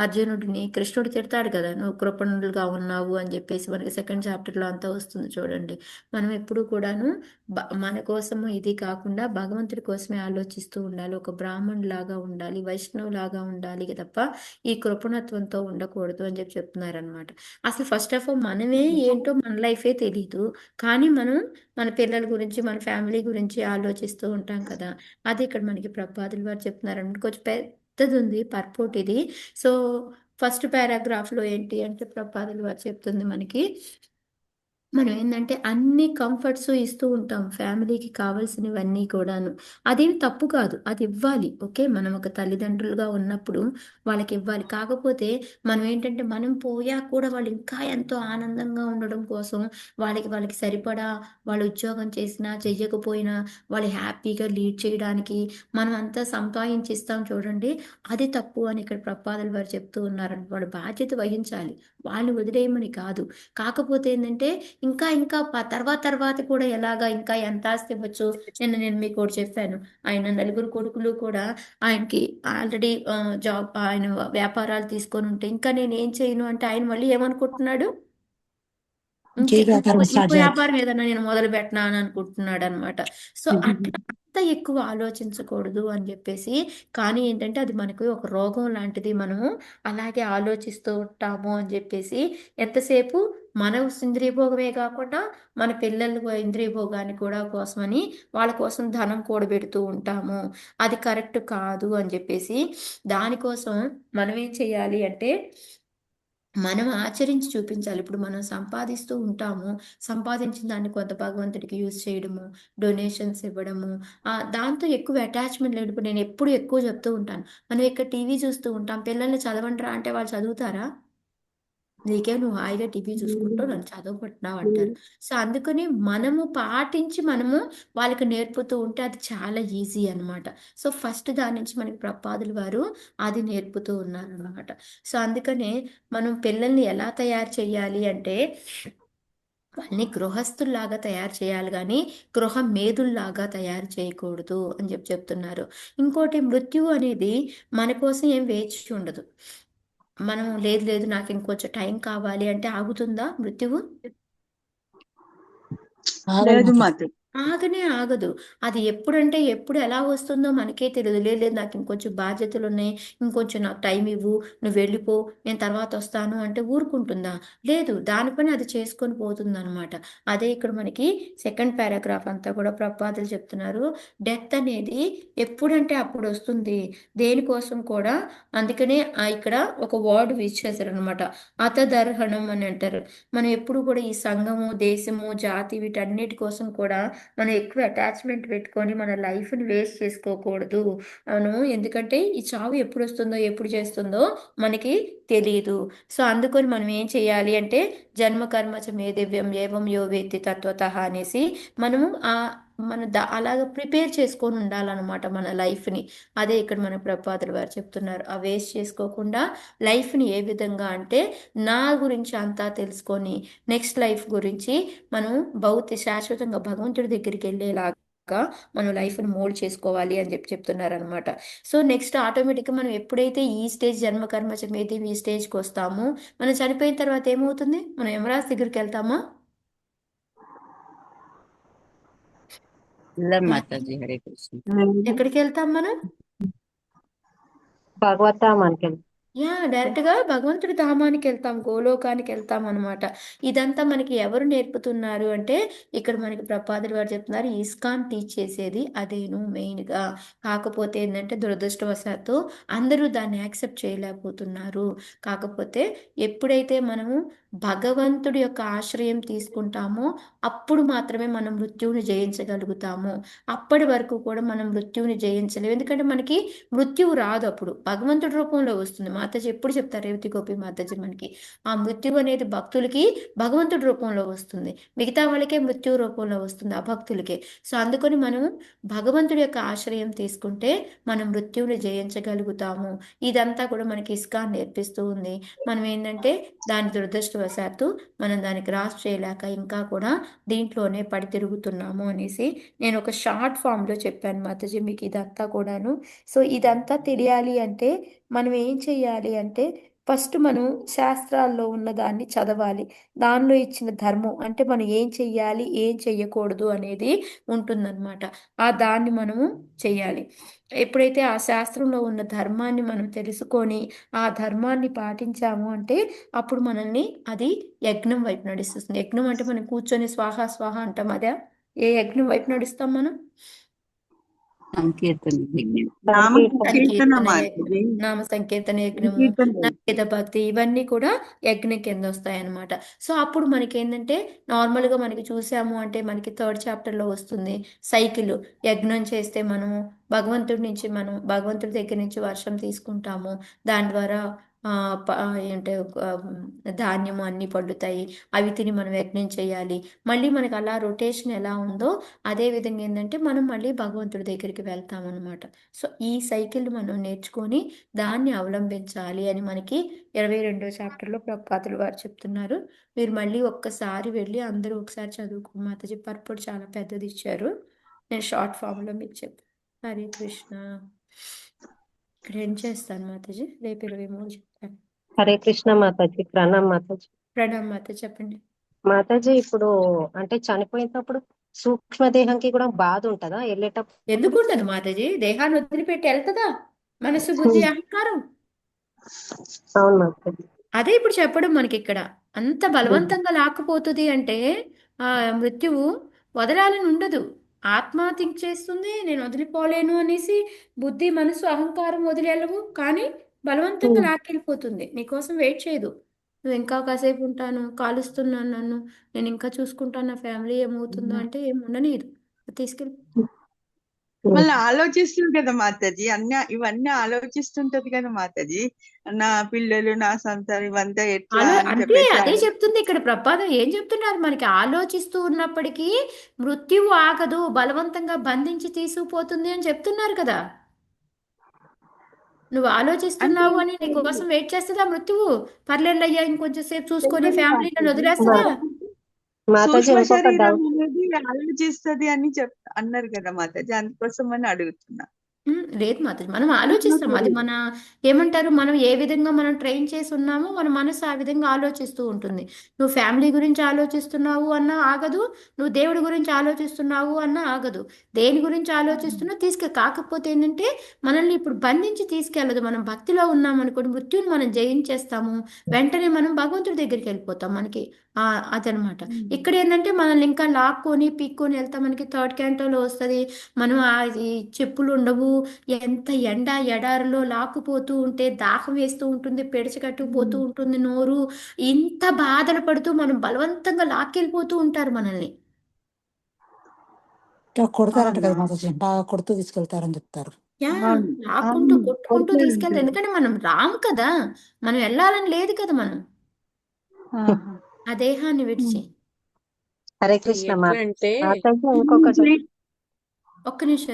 అర్జునుడిని కృష్ణుడు తిడతాడు కదా, నువ్వు కృపణులుగా ఉన్నావు అని చెప్పేసి మనకి సెకండ్ చాప్టర్లో అంతా వస్తుంది చూడండి. మనం ఎప్పుడు కూడాను మన కోసము ఇది కాకుండా భగవంతుడి కోసమే ఆలోచిస్తూ ఉండాలి. ఒక బ్రాహ్మణ్ లాగా ఉండాలి, వైష్ణవ్ లాగా ఉండాలి తప్ప ఈ కృపణత్వంతో ఉండకూడదు అని చెప్పి చెప్తున్నారనమాట. అసలు ఫస్ట్ ఆఫ్ ఆల్ మనమే ఏంటో మన లైఫే తెలీదు, కానీ మనం మన పిల్లల గురించి మన ఫ్యామిలీ గురించి ఆలోచిస్తూ ఉంటాం కదా. అది ఇక్కడ మనకి ప్రభుపాదుల వారు చెప్తున్నారనమాట. కొంచెం పెద్దది ఉంది పర్పోర్ట్ ఇది. సో ఫస్ట్ పారాగ్రాఫ్లో ఏంటి అంటే ప్రభుపాదుల వారు చెప్తుంది మనకి, మనం ఏంటంటే అన్ని కంఫర్ట్స్ ఇస్తూ ఉంటాం ఫ్యామిలీకి కావాల్సినవన్నీ కూడాను. అదేమి తప్పు కాదు, అది ఇవ్వాలి. ఓకే, మనం ఒక తల్లిదండ్రులుగా ఉన్నప్పుడు వాళ్ళకి ఇవ్వాలి. కాకపోతే మనం ఏంటంటే మనం పోయా కూడా వాళ్ళు ఇంకా ఎంతో ఆనందంగా ఉండడం కోసం వాళ్ళకి సరిపడా వాళ్ళు ఉద్యోగం చేసినా చెయ్యకపోయినా వాళ్ళు హ్యాపీగా లీడ్ చేయడానికి మనం అంతా సంపాదించిస్తాం చూడండి, అది తప్పు అని ఇక్కడ ప్రభుపాదుల వారు చెప్తూ ఉన్నారని. వాళ్ళు బాధ్యత వహించాలి, వాళ్ళు వదిలేయమని కాదు. కాకపోతే ఏంటంటే ఇంకా ఇంకా తర్వాత కూడా ఎలాగా ఇంకా ఎంత ఆస్తి ఇవ్వచ్చు. నేను మీకు ఒకటి చెప్పాను, ఆయన 4 కొడుకులు కూడా ఆయనకి ఆల్రెడీ జాబ్ ఆయన వ్యాపారాలు తీసుకొని ఉంటే ఇంకా నేను ఏం చేయను అంటే ఆయన మళ్ళీ ఏమనుకుంటున్నాడు, ఇంకో వ్యాపారం ఏదన్నా నేను మొదలు పెట్టనా అని అనుకుంటున్నాడు అనమాట. సో అట్లా అంత ఎక్కువ ఆలోచించకూడదు అని చెప్పేసి. కానీ ఏంటంటే అది మనకు ఒక రోగం లాంటిది, మనము అలాగే ఆలోచిస్తూ ఉంటాము అని చెప్పేసి ఎంతసేపు మన ఇంద్రియ భోగమే కాకుండా మన పిల్లల ఇంద్రియ భోగాన్ని కూడా కోసమని వాళ్ళ కోసం ధనం కూడబెడుతూ ఉంటాము. అది కరెక్ట్ కాదు అని చెప్పేసి దానికోసం మనం ఏం చేయాలి అంటే మనం ఆచరించి చూపించాలి. ఇప్పుడు మనం సంపాదిస్తూ ఉంటాము, సంపాదించిన దాన్ని కొంత భగవంతుడికి యూజ్ చేయడము, డొనేషన్స్ ఇవ్వడము, దాంతో ఎక్కువ అటాచ్మెంట్ లేదు. ఇప్పుడు నేను ఎప్పుడు ఎక్కువ చెప్తూ ఉంటాను, మనం ఇక్కడ టీవీ చూస్తూ ఉంటాం, పిల్లల్ని చదవండిరా అంటే వాళ్ళు చదువుతారా? నీకే నువ్వు హాయిగా టీవీ చూసుకుంటూ నన్ను చదవబట్టినావు అంటారు. సో అందుకని మనము పాటించి మనము వాళ్ళకి నేర్పుతూ ఉంటే అది చాలా ఈజీ అనమాట. సో ఫస్ట్ దాని నుంచి మనకి ప్రభుపాదుల వారు అది నేర్పుతూ ఉన్నారనమాట. సో అందుకనే మనం పిల్లల్ని ఎలా తయారు చేయాలి అంటే వాళ్ళని గృహస్థుల్లాగా తయారు చేయాలి కానీ గృహ మేధుల్లాగా తయారు చేయకూడదు అని చెప్తున్నారు. ఇంకోటి, మృత్యువు అనేది మన కోసం ఏం వేచి ఉండదు. మనం లేదు లేదు నాకు ఇంకొంచెం టైం కావాలి అంటే ఆగుతుందా మృత్యువు? లేదు మాత. ఆగనే ఆగదు. అది ఎప్పుడంటే ఎప్పుడు ఎలా వస్తుందో మనకే తెలియదు. లేదు లేదు నాకు ఇంకొంచెం బాధ్యతలు ఉన్నాయి, ఇంకొంచెం నాకు టైం ఇవ్వు, నువ్వు వెళ్ళిపో, నేను తర్వాత వస్తాను అంటే ఊరుకుంటుందా? లేదు, దాని పని అది చేసుకొని పోతుంది అనమాట. అదే ఇక్కడ మనకి సెకండ్ పారాగ్రాఫ్ అంతా కూడా ప్రపాదలు చెప్తున్నారు. డెత్ అనేది ఎప్పుడంటే అప్పుడు వస్తుంది, దేనికోసం కూడా. అందుకనే ఇక్కడ ఒక వర్డ్ యూజ్ చేశారనమాట, అతదర్హణం అని అంటారు. మనం ఎప్పుడు కూడా ఈ సంఘము, దేశము, జాతి వీటన్నిటి కోసం కూడా మనం ఎక్కువ అటాచ్మెంట్ పెట్టుకొని మన లైఫ్ని వేస్ట్ చేసుకోకూడదు. ఎందుకంటే ఈ చావు ఎప్పుడు వస్తుందో ఎప్పుడు చేస్తుందో మనకి తెలియదు. సో అందుకని మనం ఏం చేయాలి అంటే జన్మ కర్మచ మే దివ్యం ఏవం యో వేత్తి తత్వతః అనేసి మనము అలాగ ప్రిపేర్ చేసుకొని ఉండాలన్నమాట మన లైఫ్ని. అదే ఇక్కడ మన ప్రపాదులు వారు చెప్తున్నారు, ఆ వేస్ట్ చేసుకోకుండా లైఫ్ని ఏ విధంగా అంటే నా గురించి అంతా తెలుసుకొని నెక్స్ట్ లైఫ్ గురించి మనం శాశ్వతంగా భగవంతుడి దగ్గరికి వెళ్ళేలాగా మనం లైఫ్ని మోల్డ్ చేసుకోవాలి అని చెప్తున్నారు అనమాట. సో నెక్స్ట్ ఆటోమేటిక్గా మనం ఎప్పుడైతే ఈ స్టేజ్ జన్మ కర్మ మీద ఈ స్టేజ్కి వస్తామో, మనం చనిపోయిన తర్వాత ఏమవుతుంది? మనం యమరాజ్ దగ్గరికి వెళ్తామా? మాతాజీ హరే కృష్ణ. ఎక్కడికి వెళ్తాం మనం? భగవద్ధామానికి. డైరెక్ట్ గా భగవంతుడి ధామానికి వెళ్తాం, గోలోకానికి వెళ్తాం అనమాట. ఇదంతా మనకి ఎవరు నేర్పుతున్నారు అంటే ఇక్కడ మనకి ప్రపాదులు వారు చెప్తున్నారు, ఇస్కాన్ టీచ్ చేసేది అదేను మెయిన్ గా. కాకపోతే ఏంటంటే దురదృష్టవశాత్తు అందరూ దాన్ని యాక్సెప్ట్ చేయలేకపోతున్నారు. కాకపోతే ఎప్పుడైతే మనము భగవంతుడి యొక్క ఆశ్రయం తీసుకుంటామో అప్పుడు మాత్రమే మనం మృత్యువుని జయించగలుగుతాము. అప్పటి వరకు కూడా మనం మృత్యువుని జయించలేము. ఎందుకంటే మనకి మృత్యువు రాదు, అప్పుడు భగవంతుడి రూపంలో వస్తుంది. మాతాజీ ఎప్పుడు చెప్తారు, రేవతి గోపి మాతాజీ మనకి, ఆ మృత్యువు అనేది భక్తులకి భగవంతుడి రూపంలో వస్తుంది, మిగతా వాళ్ళకే మృత్యువు రూపంలో వస్తుంది, ఆ భక్తులకే. సో అందుకని మనం భగవంతుడి యొక్క ఆశ్రయం తీసుకుంటే మనం మృత్యువుని జయించగలుగుతాము. ఇదంతా కూడా మనకి ఇస్కాన్ నేర్పిస్తూ ఉంది. మనం ఏంటంటే దాని దురదృష్టవశాత్తు మనం దాన్ని గ్రాస్ చేయలేక ఇంకా కూడా దీంట్లోనే పడి తిరుగుతున్నాము అనేసి నేను ఒక షార్ట్ ఫామ్లో చెప్పాను మాతాజీ మీకు ఇదంతా కూడాను. సో ఇదంతా తెలియాలి అంటే మనం ఏం చెయ్యాలి అంటే ఫస్ట్ మనం శాస్త్రాల్లో ఉన్న దాన్ని చదవాలి. దానిలో ఇచ్చిన ధర్మం అంటే మనం ఏం చెయ్యాలి ఏం చెయ్యకూడదు అనేది ఉంటుందన్నమాట. దాన్ని మనము చెయ్యాలి. ఎప్పుడైతే ఆ శాస్త్రంలో ఉన్న ధర్మాన్ని మనం తెలుసుకొని ఆ ధర్మాన్ని పాటించాము అంటే అప్పుడు మనల్ని అది యజ్ఞం వైపు నడిస్తుంది. యజ్ఞం అంటే మనం కూర్చొని స్వాహ స్వాహ అంటాం, అదే ఏ యజ్ఞం వైపు నడుస్తాం మనం? నామ సంకీర్తన యజ్ఞము, వేద భక్తి, ఇవన్నీ కూడా యజ్ఞం కింద వస్తాయి అన్నమాట. సో అప్పుడు మనకి ఏంటంటే నార్మల్గా మనకి చూసాము అంటే మనకి 3rd చాప్టర్లో వస్తుంది, సైకిల్. యజ్ఞం చేస్తే మనము భగవంతుడి దగ్గర నుంచి వర్షం తీసుకుంటాము, దాని ద్వారా ఏంటంటే ధాన్యము అన్నీ పండుతాయి, అవి తిని మనం యజ్ఞం చేయాలి. మళ్ళీ మనకి అలా రొటేషన్ ఎలా ఉందో అదే విధంగా ఏంటంటే మనం మళ్ళీ భగవంతుడి దగ్గరికి వెళ్తాం అనమాట. సో ఈ సైకిల్ మనం నేర్చుకొని దాన్ని అవలంబించాలి అని మనకి 22వ చాప్టర్లో ప్రపాదులు వారు చెప్తున్నారు. మీరు మళ్ళీ ఒక్కసారి వెళ్ళి అందరూ ఒకసారి చదువుకో మాతాజీ, పర్పడ్ చాలా పెద్దది ఇచ్చారు, నేను షార్ట్ ఫామ్లో మీకు చెప్పాను. హరే కృష్ణ. ఇక్కడ ఏం చేస్తాను మాతాజీ, రేపు 23 చెప్తాను. హరే కృష్ణ మాతాజీ. ప్రణామ్ మాతాజీ. ప్రణామ్ మాతాజీ. చెప్పండి మాతాజీ. ఇప్పుడు అంటే చనిపోయినప్పుడు సూక్ష్మదేహంకి కూడా బాధ ఉంటుందా వెళ్ళేటప్పుడు? ఎందుకు ఉండదు మాతాజీ, దేహాన్ని వదిలిపెట్టి వెళ్తుందా మనసు, బుద్ధి, అహంకారం? అవును మాతాజీ. అదే ఇప్పుడు చెప్పడం మనకి ఇక్కడ. అంత బలవంతంగా లాక్కుపోతుంది అంటే ఆ మృత్యువు వదలాలని ఉండదు. ఆత్మ థింక్ చేస్తుంది నేను వదిలిపోలేను అనేసి, బుద్ధి, మనసు, అహంకారం వదిలేవు, కానీ బలవంతంగా లాక్కెళ్ళిపోతుంది. నీకోసం వెయిట్ చేయదు. నువ్వు ఇంకా కాసేపు ఉంటాను, కాలుస్తున్నాను నన్ను, నేను ఇంకా చూసుకుంటాను, నా ఫ్యామిలీ ఏమవుతుందో అంటే ఏం ఉండనీదు, తీసుకెళ్ళి. మళ్ళీ ఆలోచిస్తుంది కదా మాతాజీ, ఇవన్నీ ఆలోచిస్తుంటది కదా మాతాజీ, నా పిల్లలు, నా సంతానం, ఇవంతా ఎట్లా అని అంటే చెప్పేసి అదే చెప్తుంది ఇక్కడ ప్రపాదం. ఏం చెప్తున్నారు మనకి, ఆలోచిస్తూ ఉన్నప్పటికీ మృత్యువు ఆగదు, బలవంతంగా బంధించి తీసుకుపోతుంది అని చెప్తున్నారు కదా. నువ్వు ఆలోచిస్తున్నావు అని నీ కోసం వెయిట్ చేస్తుందా మృత్యువు? పర్లేదయ్యా ఇంకొంచెం సేపు చూసుకొని ఫ్యామిలీని వదిలేస్తుందా? మాతాజీ సూక్ష్మ ఇంకొక శరీరం డౌట్ అనేది ఆలోచిస్తది అని అన్నారు కదా మాతాజీ, అందుకోసం అని అడుగుతున్నా. లేదు మాతాజీ, మనం సూక్ష్మ ఆలోచిస్తాం. అది శరీరం. మన ఏమంటారు, మనం ఏ విధంగా మనం ట్రైన్ చేసి ఉన్నామో మన మనసు ఆ విధంగా ఆలోచిస్తూ ఉంటుంది. నువ్వు ఫ్యామిలీ గురించి ఆలోచిస్తున్నావు అన్నా ఆగదు, నువ్వు దేవుడి గురించి ఆలోచిస్తున్నావు అన్నా ఆగదు. దేని గురించి ఆలోచిస్తున్నా కాకపోతే ఏంటంటే మనల్ని ఇప్పుడు బంధించి తీసుకెళ్ళదు. మనం భక్తిలో ఉన్నాం అనుకోండి, మృత్యుని మనం జయించేస్తాము, వెంటనే మనం భగవంతుడి దగ్గరికి వెళ్ళిపోతాం. మనకి అదనమాట. ఇక్కడ ఏంటంటే మనల్ని ఇంకా లాక్కొని పీక్కొని వెళ్తాం. మనకి థర్డ్ క్యాంటోలో వస్తుంది, మనం ఈ చెప్పులు ఉండవు, ఎంత ఎండ ఎడారిలో లాక్కుపోతూ ఉంటే దాహం వేస్తూ ఉంటుంది, పెడచగట్టుకుపోతూ ఉంటుంది నోరు, ఇంత బాధలు పడుతూ మనం బలవంతంగా లాక్కెళ్ళిపోతూ ఉంటారు మనల్ని. కొడతారంట అవునా? కదా మాతాజీ, బాగా కొడుతూ తీసుకెళ్తారని చెప్తారు. అవును. లాక్కుంటూ అవును. కొట్టుకుంటూ కొడతారు తీసుకెళ్తారు. అంటారు. ఎందుకంటే మనం రాము కదా, మనం వెళ్ళాలని లేదు కదా మనం ఆహా. ఆ దేహాన్ని విడిచి. హరే కృష్ణ ఎట్లా అంటే మాతాజీ ఇంకొక ఒక్క నిమిషం.